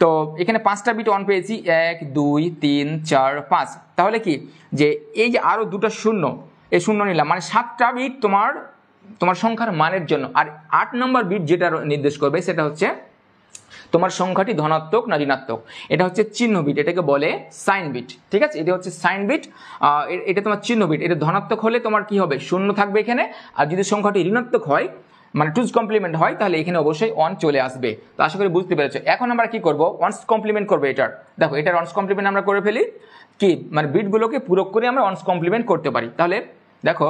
তো এখানে 5টা বিট 1 পেয়েছি, 1 2 3 4 5। তাহলে কি যে এই যে আরও 2টা শূন্য, এই শূন্য নিলাম, মানে 7টা বিট তোমার সংখ্যার মানের জন্য। আর 8 নম্বর বিট যেটা নির্দেশ করবে সেটা হচ্ছে তোমার সংখ্যাটি ধনাত্মক না ঋণাত্মক, এটা হচ্ছে চিহ্ন বিট, এটাকে বলে সাইন বিট। ঠিক আছে, এটা হচ্ছে সাইন বিট, এটা তোমার চিহ্ন বিট। এটা ধনাত্মক হলে তোমার কি হবে, 0 থাকবে এখানে, আর যদি সংখ্যাটি ঋণাত্মক হয় মানে টুজ কমপ্লিমেন্ট হয় তাহলে এখানে অবশ্যই 1 চলে আসবে। তো আশা করি বুঝতে পেরেছো। এখন আমরা কি করব, ওয়ান্স কমপ্লিমেন্ট করবো এটার। দেখো এটার ওয়ান্স কমপ্লিমেন্ট আমরা করে ফেলি, কি মানে বিটগুলোকে পূরক করে আমরা ওয়ান্স কমপ্লিমেন্ট করতে পারি। তাহলে দেখো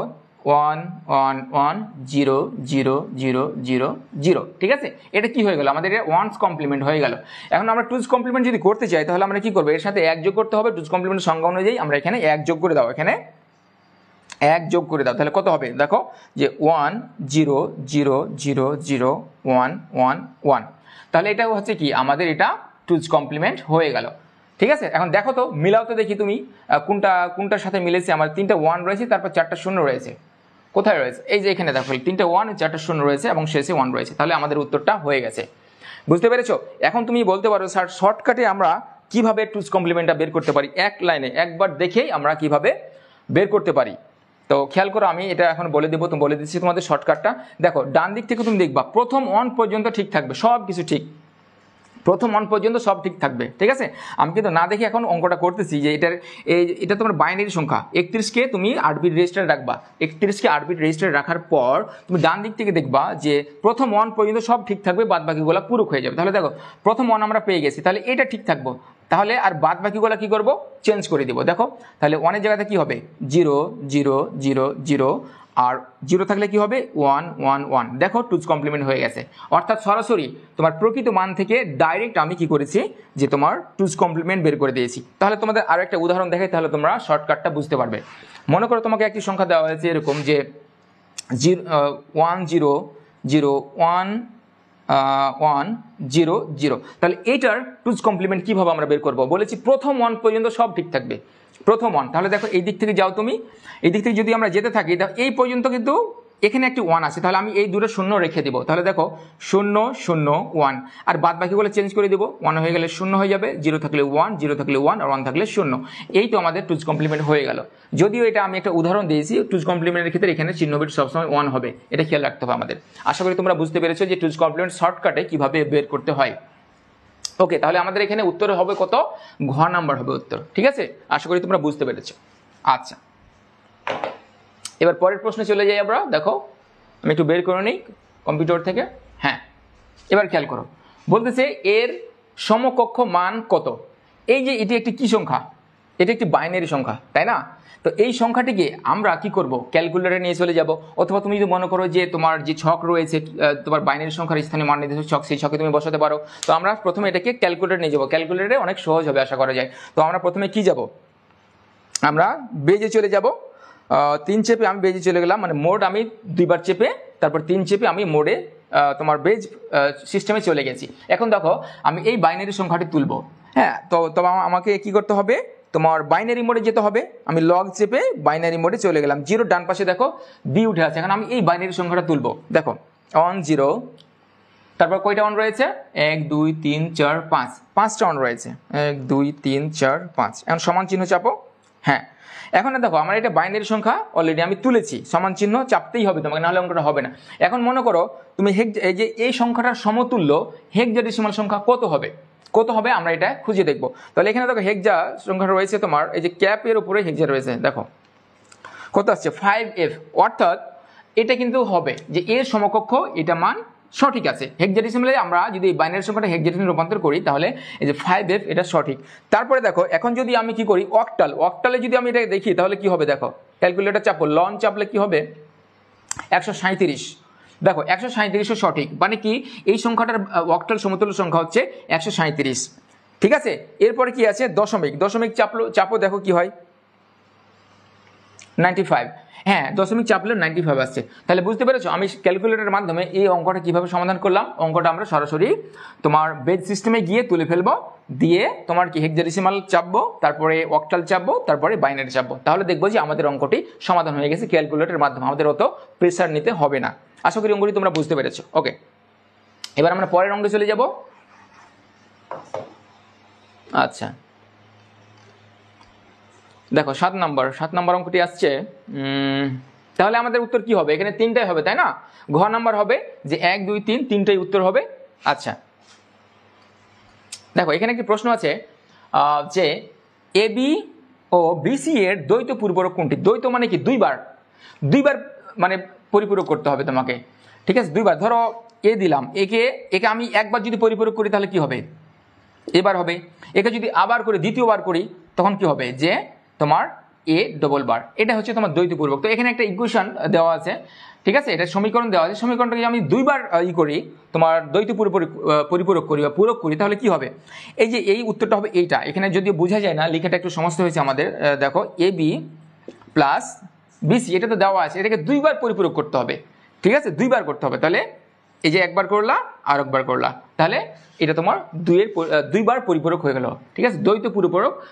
1 1 1 0 0 0 0 0, ঠিক আছে, এটা কি হয়ে গেল, আমাদের এটা ওয়ান্স কমপ্লিমেন্ট হয়ে গেল। এখন আমরা টুজ কমপ্লিমেন্ট যদি করতে চাই তাহলে আমরা কি করবো, এর সাথে 1 যোগ করতে হবে। টুজ কমপ্লিমেন্ট সংখ্যা অনুযায়ী আমরা এখানে 1 যোগ করে দাও, এখানে 1 যোগ করে দাও, তাহলে কত হবে, দেখো যে 1 0 0 0 0 1 1 1। তাহলে এটা হচ্ছে কি আমাদের এটা টুজ কমপ্লিমেন্ট হয়ে গেল। ঠিক আছে, এখন দেখো তো মিলাও তো দেখি তুমি কোনটার সাথে মিলেছে। আমার 3টা 1 রয়েছে, তারপর 4টা 0 রয়েছে, কোথায় রয়েছে, এই যে এখানে দেখো 3টা 1 4টা 0 রয়েছে এবং শেষে 1 রয়েছে। তাহলে আমাদের উত্তরটা হয়ে গেছে, বুঝতে পেরেছো। এখন তুমি বলতে পারো স্যার শর্টকাটে আমরা কিভাবে টুজ কমপ্লিমেন্টটা বের করতে পারি, এক লাইনে একবার দেখেই আমরা কিভাবে বের করতে পারি। তো খেয়াল করো, আমি এটা এখন বলে দেবো, বলে দিচ্ছি তোমাদের শর্টকাটটা। দেখো ডান দিক থেকে তুমি দেখবা প্রথম 1 পর্যন্ত ঠিক থাকবে, সব কিছু ঠিক, প্রথম 1 পর্যন্ত সব ঠিক থাকবে। ঠিক আছে, আমি কিন্তু না দেখে এখন অঙ্কটা করতেছি যে এটা তোমার বাইনারি সংখ্যা। 31কে তুমি 8 বিট রেজিস্টারে রাখবা, 31কে 8 বিট রেজিস্টারে রাখার পর তুমি ডান দিক থেকে দেখবা যে প্রথম 1 পর্যন্ত সব ঠিক থাকবে, বাদ বাকিগুলো পূরক হয়ে যাবে। তাহলে দেখো প্রথম 1 আমরা পেয়ে গেছি, তাহলে এটা ঠিক থাকবো, তাহলে আর বাদ বাকিগুলো কি করব, চেঞ্জ করে দিব। দেখো তাহলে 1 এর জায়গাতে কি হবে 0 0 0 0, আর 0 থাকলে কি হবে 1 1 1। দেখো টুজ কমপ্লিমেন্ট হয়ে গেছে, অর্থাৎ সরাসরি তোমার প্রকৃত মান থেকে ডাইরেক্ট আমি কি করেছি যে তোমার টুজ কমপ্লিমেন্ট বের করে দিয়েছি। তাহলে তোমাদের আরো একটা উদাহরণ দেখাই, তাহলে তোমরা শর্টকাটটা বুঝতে পারবে। মনে করো তোমাকে একটি সংখ্যা দেওয়া হয়েছে এরকম যে 1 0 0 1 1 0 0। তাহলে এইটার টুজ কমপ্লিমেন্ট কীভাবে আমরা বের করবো বলেছি, প্রথম 1 পর্যন্ত সব ঠিক থাকবে, প্রথম 1। তাহলে দেখো এই দিক থেকে যাও তুমি, এই দিক থেকে যদি আমরা যেতে থাকি এই পর্যন্ত কিন্তু এখানে একটি 1 আছে, তাহলে আমি এই দুটো শূন্য রেখে দিব। তাহলে দেখো 0 0 1, আর বাদ বাকিগুলো চেঞ্জ করে দেবো। 1 হয়ে গেলে 0 হয়ে যাবে, 0 থাকলে 1, 0 থাকলে 1, আর 1 থাকলে 0। এই তো আমাদের টুজ কমপ্লিমেন্ট হয়ে গেল। যদিও এটা আমি একটা উদাহরণ দিয়েছি, টুজ কমপ্লিমেন্টের ক্ষেত্রে এখানে চিহ্ন বিট সবসময় 1 হবে, এটা খেয়াল রাখতে হবে আমাদের। আশা করি তোমরা বুঝতে পেরেছো যে টুজ কমপ্লিমেন্ট শর্টকাটে কিভাবে বের করতে হয়। ওকে, তাহলে আমাদের এখানে উত্তর হবে কত, ঘ নাম্বার হবে উত্তর। ঠিক আছে, আশা করি তোমরা বুঝতে পেরেছো। আচ্ছা, এবার পরের প্রশ্নে চলে যাই আমরা। দেখো আমি একটু বের করে নিই কম্পিউটার থেকে। হ্যাঁ, এবার খেয়াল করো, বলতেছে এর সমকক্ষ মান কত। এই যে এটি একটি কি সংখ্যা, এটি একটি বাইনারি সংখ্যা, তাই না? তো এই সংখ্যাটিকে আমরা কি করব, ক্যালকুলেটরে নিয়ে চলে যাব, অথবা তুমি যদি মনে করো যে তোমার যে ছক রয়েছে তোমার বাইনারি সংখ্যার স্থানীয় মান নির্দেশক ছক, সেই ছকে তুমি বসাতে পারো। তো আমরা প্রথমে এটাকে ক্যালকুলেটরে নিয়ে যাবো, ক্যালকুলেটরে অনেক সহজ হবে আশা করা যায়। তো আমরা প্রথমে কি যাব, আমরা বেজে চলে যাব। 3 চেপে আমি বেজে চলে গেলাম, মানে মোড আমি 2 বার চেপে তারপর 3 চেপে আমি মোডে তোমার বেজ সিস্টেমে চলে গেছি। এখন দেখো আমি এই বাইনারি সংখ্যাটি তুলব। হ্যাঁ, তো আমাকে কি করতে হবে, তোমার বাইনারি মোডে যেতে হবে। আমি লগ চেপে বাইনারি মোডে চলে গেলাম। 0 ডান পাশে দেখো বি উঠে আছে, এখন আমি এই বাইনারি সংখ্যাটা তুলব। দেখো 1 0, তারপর কয়টা 1 রয়েছে, 1 2 3 4 5, 5টা 1 রয়েছে, 1 2 3 4 5। এখন সমান চিহ্ন চাপো। হ্যাঁ, এখন দেখো আমার এটা বাইনারি সংখ্যা অলরেডি আমি তুলেছি, সমান চিহ্ন চাপতেই হবে তোমাকে, নাহলে অঙ্কটা হবে না। এখন মনে করো তুমি এই যে এই সংখ্যাটার সমতুল্য হেক্সাডেসিমাল সংখ্যা কত হবে, কত হবে আমরা এটা খুঁজে দেখবো। তাহলে এখানে দেখো হেক্সা সংখ্যা রয়েছে তোমার, এই যে ক্যাপের উপরে হেক্সা রয়েছে, দেখো কত আসছে 5f, অর্থাৎ এটা কিন্তু হবে যে এর সমকক্ষ এটা মান সঠিক আছে। হেক্সাডেসিমালে আমরা যদি বাইনারি সংখ্যাটা হেক্সাডেসিমালে রূপান্তর করি তাহলে এই যে 5f এটা সঠিক। তারপরে দেখো এখন যদি আমি কি করি, অক্টালে যদি আমি এটা দেখি তাহলে কি হবে, দেখো ক্যালকুলেটর চাপো, লন চাপলে কি হবে 137। দেখো 137ও সঠিক, মানে কি এই সংখ্যাটার অক্টাল সমতুল্য সংখ্যা হচ্ছে 137। ঠিক আছে, এরপরে কি আছে দশমিক চাপো, দেখো কি হয় 95। হ্যাঁ, দশমিক চাপলে 95 আসছে। তাহলে বুঝতে পেরেছো আমি ক্যালকুলেটরের মাধ্যমে এই অঙ্কটা কিভাবে সমাধান করলাম। অঙ্কটা আমরা সরাসরি তোমার বেজ সিস্টেমে গিয়ে তুলে ফেলবো, দিয়ে তোমার কি হেক্সাডেসিমাল চাপবো, তারপরে অক্টাল চাপবো, তারপরে বাইনারি চাপবো। তাহলে দেখবো যে আমাদের অঙ্কটি সমাধান হয়ে গেছে ক্যালকুলেটরের মাধ্যমে, আমাদের অত প্রেসার নিতে হবে না। আশা করি অঙ্কটি তোমরা বুঝতে পেরেছো। ওকে, এবার আমরা পরের অঙ্কে চলে যাব। আচ্ছা, দেখো 7 নম্বর অঙ্কটি আসছে। তাহলে আমাদের উত্তর কি হবে, এখানে 3টাই হবে, তাই না? ঘ নাম্বার হবে যে 1 2 3, 3টাই উত্তর হবে। আচ্ছা, দেখো এখানে একটি প্রশ্ন আছে যে এবি ও বিসি এর দ্বৈত পূর্বরক কোনটি। দ্বৈত মানে কি দুইবার মানে পরিপূরক করতে হবে তোমাকে। ঠিক আছে, দুইবার। ধরো এ দিলাম, একে আমি একবার যদি পরিপূরক করি তাহলে কি হবে, এবার হবে। একে যদি আবার করে দ্বিতীয়বার করি তখন কি হবে, যে তোমার এ ডবল বার। এটা হচ্ছে তোমার দ্বৈত পূর্বক। তো এখানে একটা ইকুয়েশন দেওয়া আছে, ঠিক আছে, এটা সমীকরণ দেওয়া আছে। সমীকরণটাকে আমি দুইবার করি, তোমার দ্বৈত পরিপূরক করি বা পূরক করি, তাহলে কি হবে, এই যে এই উত্তরটা হবে এইটা। এখানে যদিও বোঝা যায় না, লেখাটা একটু সমস্যা হয়েছে আমাদের। দেখো এ বি প্লাস বিসি, এটা তো দেওয়া আছে, এটাকে দুইবার পরিপূরক করতে হবে। ঠিক আছে, দুইবার করতে হবে। তাহলে এই যে একবার করলা আর একবার করলা, তাহলে এটা তোমার দুইবার পরিপূরক হয়ে গেল। ঠিক আছে, দ্বৈত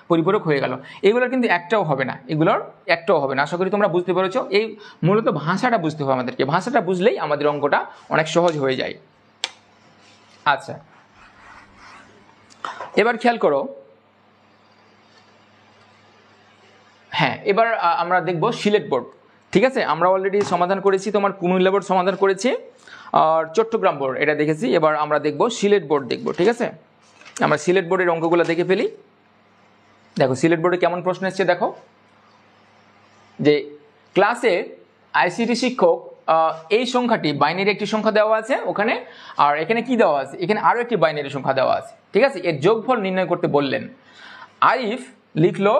পরিপূরক হয়ে গেল। এগুলোর কিন্তু একটাও হবে না, আশা করি তোমরা বুঝতে পেরেছো। এই মূলত ভাষাটা বুঝতে হবে আমাদেরকে, ভাষাটা বুঝলেই আমাদের অঙ্কটা অনেক সহজ হয়ে যায়। আচ্ছা, এবার খেয়াল করো। হ্যাঁ, এবার আমরা দেখব সিলেট বোর্ড। ঠিক আছে, আমরা অলরেডি সমাধান করেছি, তোমার কুমিল্লা বোর্ড সমাধান করেছি আর চট্টগ্রাম বোর্ড এটা দেখেছি। এবার আমরা দেখব সিলেট বোর্ড দেখব। ঠিক আছে, আমরা সিলেট বোর্ডের অঙ্কগুলো দেখে ফেলি। দেখো সিলেট বোর্ডে কেমন প্রশ্ন এসছে, দেখো যে ক্লাসে আইসিটি শিক্ষক এই সংখ্যাটি বাইনারি একটি সংখ্যা দেওয়া আছে ওখানে, আর এখানে কি দেওয়া আছে, এখানে আরও একটি বাইনারি সংখ্যা দেওয়া আছে। ঠিক আছে, এর যোগফল নির্ণয় করতে বললেন। আরিফ লিখলো,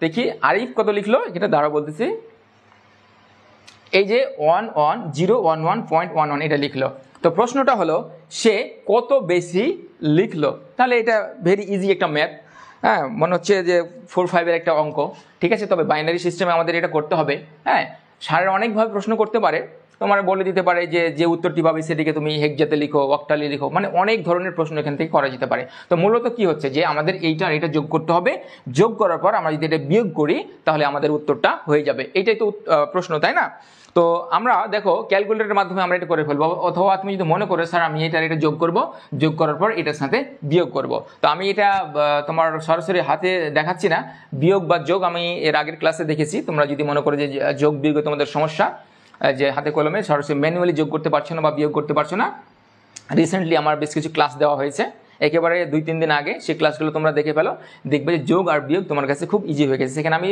দেখি আরিফ কত লিখলো, এটা দ্বারা বলতেছি এই যে 11011.11 এটা লিখলো। তো প্রশ্নটা হলো সে কত বেশি লিখলো। তাহলে এটা ভেরি ইজি একটা ম্যাথ, হ্যাঁ, মনে হচ্ছে যে 4-5 একটা অঙ্ক, ঠিক আছে। তবে বাইনারি সিস্টেমে আমাদের এটা করতে হবে, হ্যাঁ। স্যারের অনেকভাবে প্রশ্ন করতে পারে, তোমার বলে দিতে পারে যে উত্তরটি পাবে সেটিকে তুমি হেক্সাতে লিখো, অক্টালে লিখো, মানে অনেক ধরনের প্রশ্ন এখান থেকে করা যেতে পারে। তো মূলত কি হচ্ছে যে আমাদের এটা যোগ করতে হবে, যোগ করার পর আমরা যদি এটা বিয়োগ করি তাহলে আমাদের উত্তরটা হয়ে যাবে। এইটাই তো প্রশ্ন, তাই না? তো আমরা দেখো ক্যালকুলেটরের মাধ্যমে আমরা এটা করে ফেলবো, অথবা তুমি যদি মনে করো স্যার আমি এটা যোগ করব, যোগ করার পর এটার সাথে বিয়োগ করব। তো আমি এটা তোমার সরাসরি হাতে দেখাচ্ছি না, বিয়োগ বা যোগ আমি এর আগের ক্লাসে দেখেছি। তোমরা যদি মনে করো যে যোগ বিয়োগে তোমাদের সমস্যা, যে হাতে কলমে সরাসরি ম্যানুয়ালি যোগ করতে পারছো না বা বিয়োগ করতে পারছো না, রিসেন্টলি আমার বেশ কিছু ক্লাস দেওয়া হয়েছে একেবারে 2-3 দিন আগে, সেই ক্লাসগুলো তোমরা দেখে ফেলো, দেখবে যে যোগ আর বিয়োগ তোমার কাছে খুব ইজি হয়ে গেছে। সেখানে আমি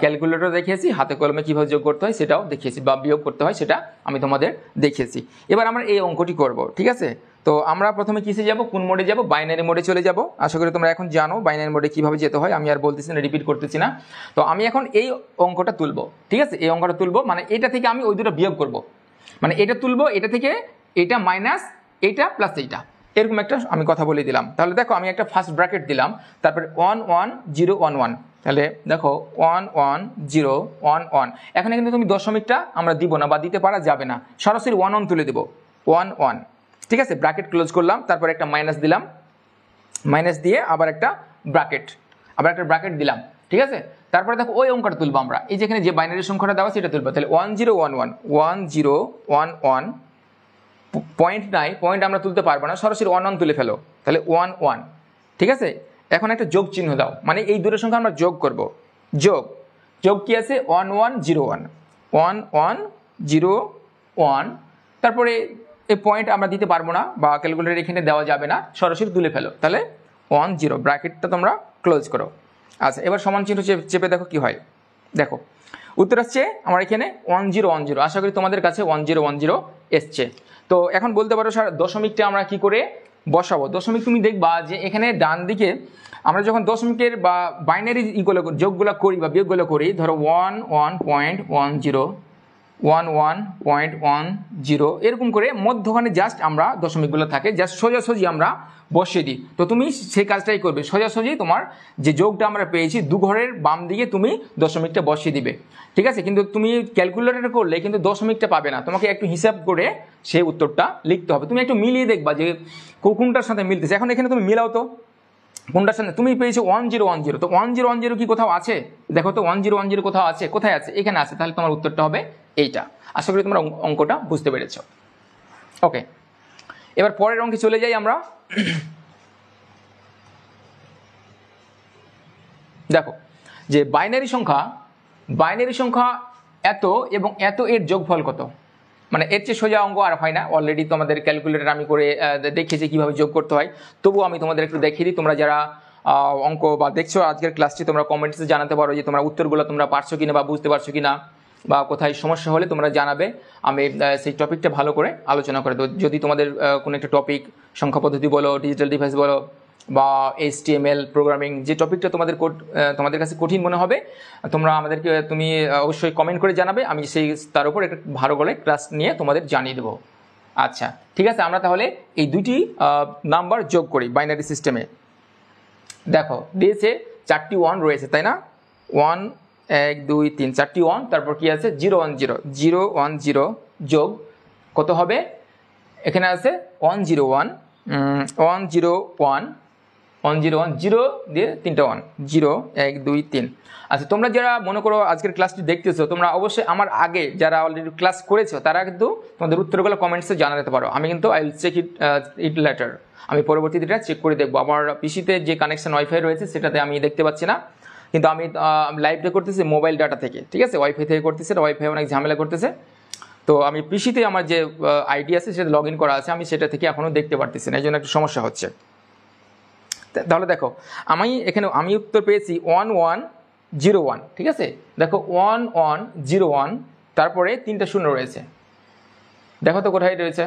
ক্যালকুলেটর দেখিয়েছি, হাতে কলমে কীভাবে যোগ করতে হয় সেটাও দেখিয়েছি, বা বিয়োগ করতে হয় সেটা আমি তোমাদের দেখিয়েছি। এবার আমরা এই অঙ্কটি করব, ঠিক আছে। তো আমরা প্রথমে কিসে যাব, কোন মোডে যাব, বাইনারি মোডে চলে যাব। আশা করি তোমরা এখন জানো বাইনারি মোডে কীভাবে যেতে হয়, আমি আর বলতেছি না, রিপিট করতেছি না। তো আমি এখন এই অঙ্কটা তুলব, ঠিক আছে, এই অঙ্কটা তুলব, মানে এটা থেকে আমি ওই দুটো বিয়োগ করব, মানে এটা তুলব, এটা থেকে এটা মাইনাস এইটা প্লাস এইটা, এরকম একটা আমি কথা বলে দিলাম। তাহলে দেখো আমি একটা ফার্স্ট ব্র্যাকেট দিলাম, তারপরে 11011, তাহলে দেখো 11011। এখানে কিন্তু তুমি দশমিকটা আমরা দিব না বা দিতে পারা যাবে না, সরাসরি 11 তুলে দেবো, 11, ঠিক আছে। ব্র্যাকেট ক্লোজ করলাম, তারপরে একটা মাইনাস দিলাম, মাইনাস দিয়ে আবার একটা ব্র্যাকেট দিলাম, ঠিক আছে। তারপরে দেখো ওই অঙ্কটা তুলবো আমরা, এই যেখানে যে বাইনারি সংখ্যাটা দেওয়া সেটা তুলবো। তাহলে 1011 পয়েন্ট নাই, পয়েন্ট আমরা তুলতে পারবো না, সরাসরি 11 তুলে ফেলো, তাহলে 11, ঠিক আছে। এখন একটা যোগ চিহ্ন দাও, মানে এই দুটো সংখ্যা আমরা যোগ করব। যোগ কি আছে, 1101, তারপরে এই পয়েন্ট আমরা দিতে পারবো না বা ক্যালকুলেটর এখানে দেওয়া যাবে না, সরাসরি তুলে ফেলো, তাহলে 10, ব্র্যাকেটটা তোমরা ক্লোজ করো। আচ্ছা, এবার সমান চিহ্ন চেপে দেখো কি হয়। দেখো উত্তর আসছে আমার এখানে 1010। আশা করি তোমাদের কাছে 1010 এসছে। তো এখন বলতে পারো স্যার দশমিকটা আমরা কি করে বসাবো। দশমিক তুমি দেখবা যে এখানে ডান দিকে আমরা যখন দশমিকের বা বাইনারি যোগগুলো করি বা বিয়োগগুলো করি, ধরো 11.10 এরকম করে মধ্যখানে জাস্ট আমরা দশমিকগুলো থাকে জাস্ট সোজাসুজি আমরা বসিয়ে দিই। তো তুমি সেই কাজটাই করবে, সোজাসুজি তোমার যে যোগটা আমরা পেয়েছি দু ঘরের বাম দিকে তুমি দশমিকটা বসিয়ে দিবে, ঠিক আছে। কিন্তু তুমি ক্যালকুলেটর করলে কিন্তু দশমিকটা পাবে না, তোমাকে একটু হিসাব করে সেই উত্তরটা লিখতে হবে। তুমি একটু মিলিয়ে দেখবা যে কোনটার সাথে মিলতেছে। এখন এখানে তুমি মিলাও তো কোনটার সাথে, তুমি পেয়েছো 1010, তো 1010 কি কোথাও আছে, দেখো তো 1010 কোথাও আছে, কোথায় আছে, এখানে আছে, তাহলে তোমার উত্তরটা হবে এইটা। আশা করি তোমরা অঙ্কটা বুঝতে পেরেছো। ওকে, এবার পরের অঙ্কে চলে যাই আমরা। দেখো যে বাইনারি সংখ্যা এত এবং এত এর যোগফল কত, মানে এর চেয়ে সোজা অঙ্ক আর হয় না। অলরেডি তোমাদের ক্যালকুলেটর আমি করে দেখিয়েছি কীভাবে যোগ করতে হয়, তবুও আমি তোমাদের একটু দেখিয়ে দিই। তোমরা যারা অঙ্ক বা দেখছো আজকের ক্লাসটি, তোমরা কমেন্টসে জানাতে পারো যে তোমরা উত্তরগুলো তোমরা পারছো কিনা বা বুঝতে পারছো কিনা, বা কোথায় সমস্যা হলে তোমরা জানাবে, আমি সেই টপিকটা ভালো করে আলোচনা করে দেবো। যদি তোমাদের কোনো একটা টপিক, সংখ্যা পদ্ধতি বলো, ডিজিটাল ডিভাইস বলো, বা HTML প্রোগ্রামিং, যে টপিকটা তোমাদের কাছে কঠিন মনে হবে, তোমরা আমাদেরকে তুমি অবশ্যই কমেন্ট করে জানাবে, আমি তার উপর একটা ভালো করে ক্লাস নিয়ে তোমাদের জানিয়ে দেবো। আচ্ছা, ঠিক আছে, আমরা তাহলে এই দুটি নাম্বার যোগ করি বাইনারি সিস্টেমে। দেখো দিয়েছে 4টি 1 রয়েছে, তাই না? 1 1 2 3 4টি 1, তারপর কি আছে 010 যোগ কত হবে, এখানে আছে 101 0 দিয়ে 3টা 1, 0 1 2 3। আচ্ছা, তোমরা যারা মনে করো আজকের ক্লাসটি দেখতেছো, তোমরা অবশ্যই আমার আগে যারা অলরেডি ক্লাস করেছো তারা কিন্তু তোমাদের উত্তরগুলো কমেন্টসে জানাতে পারো। আমি কিন্তু I will check it later, আমি পরবর্তীতে এটা চেক করে দেখবো। আমার পিসিতে যে কানেকশন ওয়াইফাই রয়েছে সেটাতে আমি দেখতে পাচ্ছি না, কিন্তু আমি লাইভটা করতেছি মোবাইল ডাটা থেকে, ঠিক আছে। ওয়াইফাই থেকে করতেছে, ওয়াইফাই অনেক ঝামেলা করতেছে। তো আমি পিসিতে আমার যে আইডি আছে সেটা লগ ইন করা আছে, আমি সেটা থেকে এখনও দেখতে পারতেছি না, এই জন্য একটু সমস্যা হচ্ছে। তাহলে দেখো আমি উত্তর পেয়েছি 1101, ঠিক আছে। দেখো 1101, তারপরে 3টা শূন্য রয়েছে, দেখো তো কোথায় রয়েছে,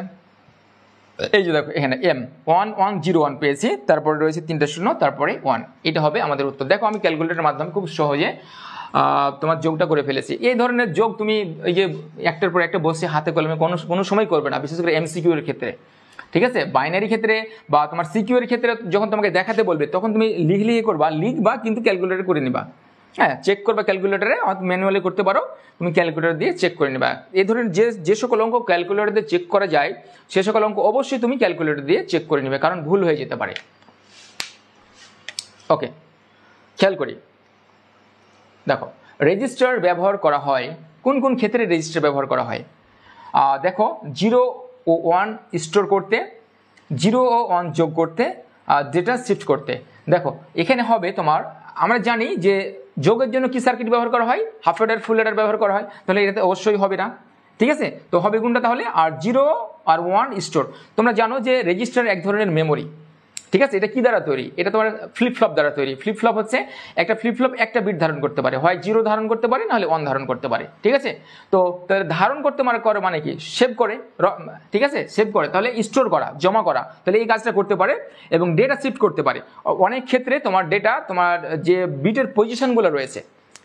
এই যে দেখো এখানে 1101 পেয়েছি, তারপরে রয়েছে 3টা শূন্য, তারপরে 1, এটা হবে আমাদের উত্তর। দেখো আমি ক্যালকুলেটরের মাধ্যমে খুব সহজে তোমার যোগটা করে ফেলেছি। এই ধরনের যোগ তুমি এই যে একটার পর একটা বসে হাতে কলমে কোনো সময় করবে না, বিশেষ করে এমসিকিউ এর ক্ষেত্রে, ঠিক আছে। বাইনারি ক্ষেত্রে বা তোমার সিকিউ এর ক্ষেত্রে যখন তোমাকে দেখাতে বলবে তখন তুমি লিখে করবা, লিখবা কিন্তু ক্যালকুলেটর করে নিবা। হ্যাঁ, চেক করবা ক্যালকুলেটরে, ম্যানুয়ালি করতে পারো, তুমি ক্যালকুলেটর দিয়ে চেক করে নিবা। এই ধরনের যে সকল অঙ্ক ক্যালকুলেটর দিয়ে চেক করা যায় সে সকল অঙ্ক অবশ্যই তুমি ক্যালকুলেটর দিয়ে চেক করে নিবে, কারণ ভুল হয়ে যেতে পারে। ওকে, খেয়াল করি, দেখো রেজিস্টার ব্যবহার করা হয় কোন কোন ক্ষেত্রে রেজিস্টার ব্যবহার করা হয়। দেখো 0 ও 1 স্টোর করতে, 0 ও 1 যোগ করতে, ডেটা শিফট করতে। দেখো এখানে হবে তোমার, আমরা জানি যে যোগের জন্য কি সার্কিট ব্যবহার করা হয়, হাফ অ্যাডার ফুল অ্যাডার ব্যবহার করা হয়, তাহলে এটাতে অবশ্যই হবে না, ঠিক আছে। তো হবে কোনটা তাহলে, আর 0 আর 1 স্টোর। তোমরা জানো যে রেজিস্টার এক ধরনের মেমোরি, ঠিক আছে। এটা কি দ্বারা তৈরি, এটা তোমার ফ্লিপ ফ্লপ দ্বারা তৈরি। ফ্লিপ ফ্লপ হচ্ছে একটা ফ্লিপ ফ্লপ একটা বিট ধারণ করতে পারে, হয় 0 ধারণ করতে পারে নাহলে 1 ধারণ করতে পারে, ঠিক আছে। তো ধারণ করতে করে মানে কি, সেভ করে, ঠিক আছে, সেভ করে, তাহলে স্টোর করা, জমা করা, তাহলে এই কাজটা করতে পারে। এবং ডেটা শিফট করতে পারে। অনেক ক্ষেত্রে তোমার ডেটা, তোমার যে বিটের পজিশনগুলো রয়েছে,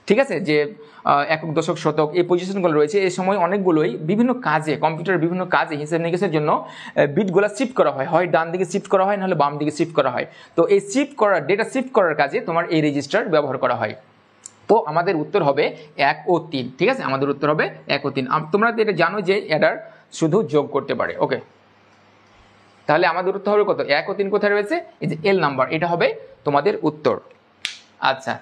ঠিক আছে, যে একক দশক শতক এই পজিশনগুলো রয়েছে, এই সময় অনেকগুলোই বিভিন্ন কাজে, কম্পিউটারের বিভিন্ন কাজে হিসাব নিকেশের জন্য বিটগুলো শিফট করা হয়, হয় ডান দিকে শিফট করা হয় নাহলে বাম দিকে শিফট করা হয়। তো এই শিফট করার, ডেটা শিফট করার কাজে তোমার এই রেজিস্টার ব্যবহার করা হয়। তো আমাদের উত্তর হবে 1 ও 3, ঠিক আছে, আমাদের উত্তর হবে 1 ও 3। তোমরা এটা জানো যে অ্যাডার শুধু যোগ করতে পারে। ওকে, তাহলে আমাদের উত্তর হবে কত, 1 ও 3 কোথায় রয়েছে, এই যে এল নাম্বার, এটা হবে তোমাদের উত্তর। আচ্ছা,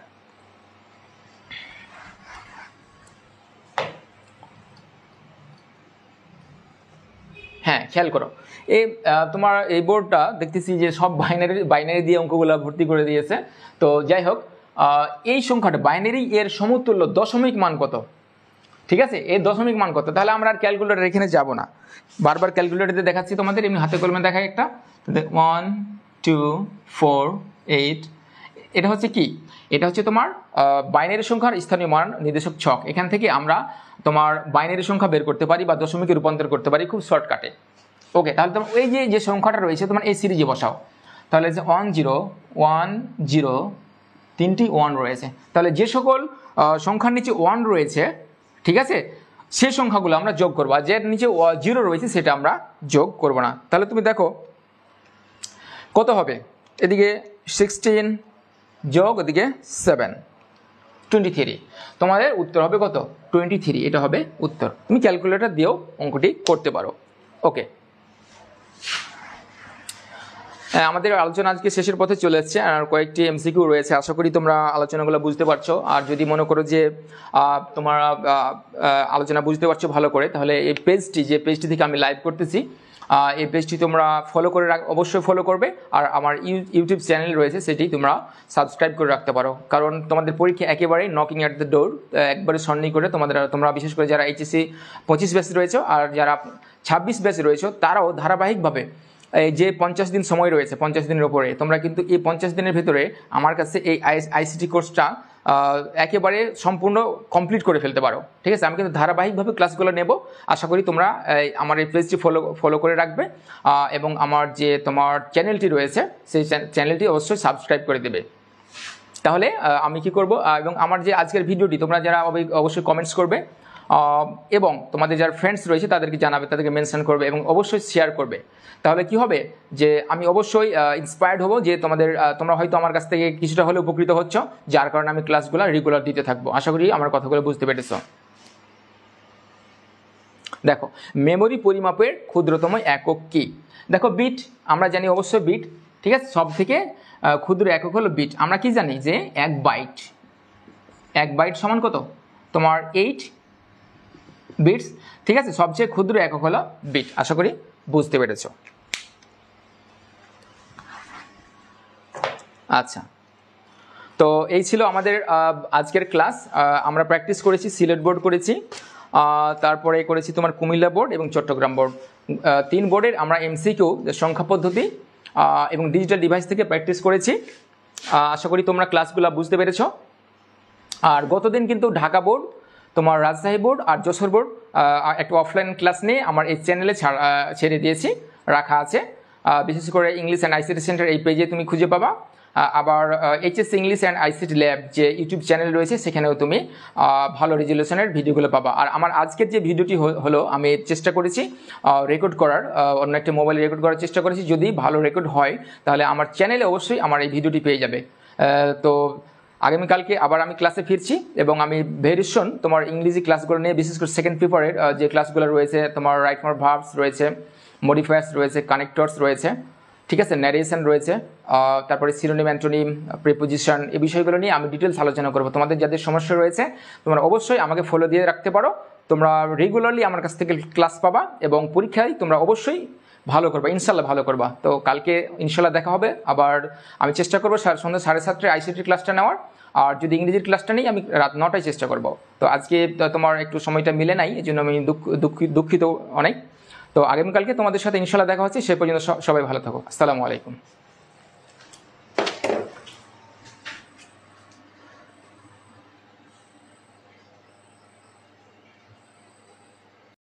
হ্যাঁ খেয়াল করো, এই তোমার এই বোর্ডটা দেখতেছি যে সব বাইনারি দিয়ে অঙ্কগুলো ভর্তি করে দিয়েছে। তো যাই হোক, এই সংখ্যাটা বাইনারি এর সমতুল্য দশমিক মান কত, ঠিক আছে, এর দশমিক মান কত। তাহলে আমরা আর ক্যালকুলেটর এখানে যাব না, বারবার ক্যালকুলেটর দেখাচ্ছি তোমাদের, এমনি হাতে কলমে দেখাই একটা। 1 2 4 8, এটা হচ্ছে কি, এটা হচ্ছে তোমার বাইনারি সংখ্যার স্থানীয় মান নির্দেশক ছক। এখান থেকে আমরা তোমার বাইনারি সংখ্যা বের করতে পারি বা দশমিকে রূপান্তর করতে পারি খুব শর্টকাটে। ওকে, তাহলে তোমার ওই যে সংখ্যাটা রয়েছে তোমার এই সিরিজে বসাও। তাহলে যে 1 0 1 0, 3টি 1 রয়েছে, তাহলে যে সকল সংখ্যার নিচে 1 রয়েছে, ঠিক আছে, সে সংখ্যাগুলো আমরা যোগ করবো, আর যে নিচে 0 রয়েছে সেটা আমরা যোগ করব না। তাহলে তুমি দেখো কত হবে, এদিকে 16 যোগ ওদিকে 7, 23। তোমাদের উত্তর হবে কত, 23, এটা হবে উত্তর। তুমি ক্যালকুলেটর দিয়েও অঙ্কটি করতে পারো। ওকে, আমাদের আলোচনা আজকে শেষের পথে চলে এসেছে, আর কয়েকটি এমসিকিউ রয়েছে। আশা করি তোমরা আলোচনাগুলো বুঝতে পারছো। আর যদি মনে করো যে তোমরা আলোচনা বুঝতে পারছো ভালো করে, তাহলে এই যে পেজটি থেকে আমি লাইভ করতেছি, এই পেজটি তোমরা ফলো করে অবশ্যই ফলো করবে। আর আমার ইউটিউব চ্যানেল রয়েছে, সেটি তোমরা সাবস্ক্রাইব করে রাখতে পারো, কারণ তোমাদের পরীক্ষা একেবারেই নকিং অ্যাট দ্য ডোর, একবারে সন্নি করে তোমরা বিশেষ করে যারা এইচএসসি 25 ব্যাচ রয়েছে আর যারা 26 ব্যাচ রয়েছে, তারাও ধারাবাহিকভাবে এই যে 50 দিন সময় রয়েছে, 50 দিনের উপরে, তোমরা কিন্তু এই 50 দিনের ভিতরে আমার কাছে এই আইসিটি কোর্সটা একেবারে সম্পূর্ণ কমপ্লিট করে ফেলতে পারো, ঠিক আছে। আমি কিন্তু ধারাবাহিকভাবে ক্লাসগুলো নেব। আশা করি তোমরা আমার এই পেজটি ফলো করে রাখবে, এবং আমার যে তোমার চ্যানেলটি রয়েছে সেই চ্যানেলটি অবশ্যই সাবস্ক্রাইব করে দেবে। তাহলে আমি কি করব, এবং আমার যে আজকের ভিডিওটি তোমরা যারা অবশ্যই কমেন্টস করবে, এবং তোমাদের যারা ফ্রেন্ডস রয়েছে তাদেরকে জানাবে, তাদেরকে মেনশন করবে এবং অবশ্যই শেয়ার করবে। তাহলে কি হবে যে আমি অবশ্যই ইন্সপায়ার্ড হব যে তোমরা হয়তো আমার কাছ থেকে কিছুটা হলে উপকৃত হচ্ছ, যার কারণে আমি ক্লাসগুলো রেগুলার দিতে থাকবো। আশা করি আমার কথাগুলো বুঝতে পেরেছ। দেখো, মেমোরি পরিমাপের ক্ষুদ্রতম একক কি। দেখো বিট, আমরা জানি অবশ্যই বিট, ঠিক আছে, সব থেকে ক্ষুদ্র একক হলো বিট। আমরা কি জানি যে 1 বাইট সমান কত, তোমার 8 বিটস, ঠিক আছে। সবচেয়ে ক্ষুদ্র একক হলো বিট। আশা করি বুঝতে পেরেছ। আচ্ছা, তো এই ছিল আমাদের আজকের ক্লাস। আমরা প্র্যাকটিস করেছি, সিলেট বোর্ড করেছি, তারপরে করেছি তোমার কুমিল্লা বোর্ড এবং চট্টগ্রাম বোর্ড। 3 বোর্ডের আমরা এমসিকিউ সংখ্যা পদ্ধতি এবং ডিজিটাল ডিভাইস থেকে প্র্যাকটিস করেছি। আশা করি তোমরা ক্লাসগুলো বুঝতে পেরেছ। আর গতদিন কিন্তু ঢাকা বোর্ড, তোমার রাজশাহী বোর্ড আর যশোর বোর্ড একটা অফলাইন ক্লাস নিয়ে আমার এই চ্যানেলে ছেড়ে দিয়েছি, রাখা আছে। বিশেষ করে ইংলিশ অ্যান্ড আইসিটি সেন্টার এই পেজে তুমি খুঁজে পাবা। আবার HS English and ICT lab যে ইউটিউব চ্যানেল রয়েছে সেখানেও তুমি ভালো রেজলিউশনের ভিডিওগুলো পাবা। আর আমার আজকের যে ভিডিওটি হলো আমি চেষ্টা করেছি রেকর্ড করার, অন্য একটা মোবাইলে রেকর্ড করার চেষ্টা করেছি। যদি ভালো রেকর্ড হয় তাহলে আমার চ্যানেলে অবশ্যই আমার এই ভিডিওটি পেয়ে যাবে। তো আগামীকালকে আবার আমি ক্লাসে ফিরছি এবং আমি ভেরি সুন তোমার ইংরেজি ক্লাসগুলো নিয়ে, বিশেষ করে সেকেন্ড পেপারের যে ক্লাসগুলো রয়েছে, তোমার রাইট ফর্ম ভার্বস রয়েছে, মডিফায়ার্স রয়েছে, কানেক্টরস রয়েছে, ঠিক আছে, ন্যারেশন রয়েছে, তারপরে সিনোনিম, অ্যান্টোনিম, প্রিপোজিশন, এই বিষয়গুলো নিয়ে আমি ডিটেলস আলোচনা করবো। তোমাদের যাদের সমস্যা রয়েছে তোমরা অবশ্যই আমাকে ফলো দিয়ে রাখতে পারো। তোমরা রেগুলারলি আমার কাছ থেকে ক্লাস পাবা এবং পরীক্ষায় তোমরা অবশ্যই ভালো করবা, ইনশাল্লাহ ভালো করবা। তো কালকে ইনশাল্লাহ দেখা হবে। আবার আমি চেষ্টা করবো সন্ধ্যা 7:30 আইসিটির ক্লাসটা নেওয়ার, আর যদি ইংরেজির ক্লাসটা নেই আমি রাত 9টায় চেষ্টা করবো। তো আজকে তোমার একটু সময়টা মিলে নাই, এই জন্য আমি দুঃখিত অনেক। তো আগামীকালকে তোমাদের সাথে ইনশাল্লাহ দেখা হচ্ছে। সে পর্যন্ত সবাই ভালো থাকো। আসসালামু আলাইকুম।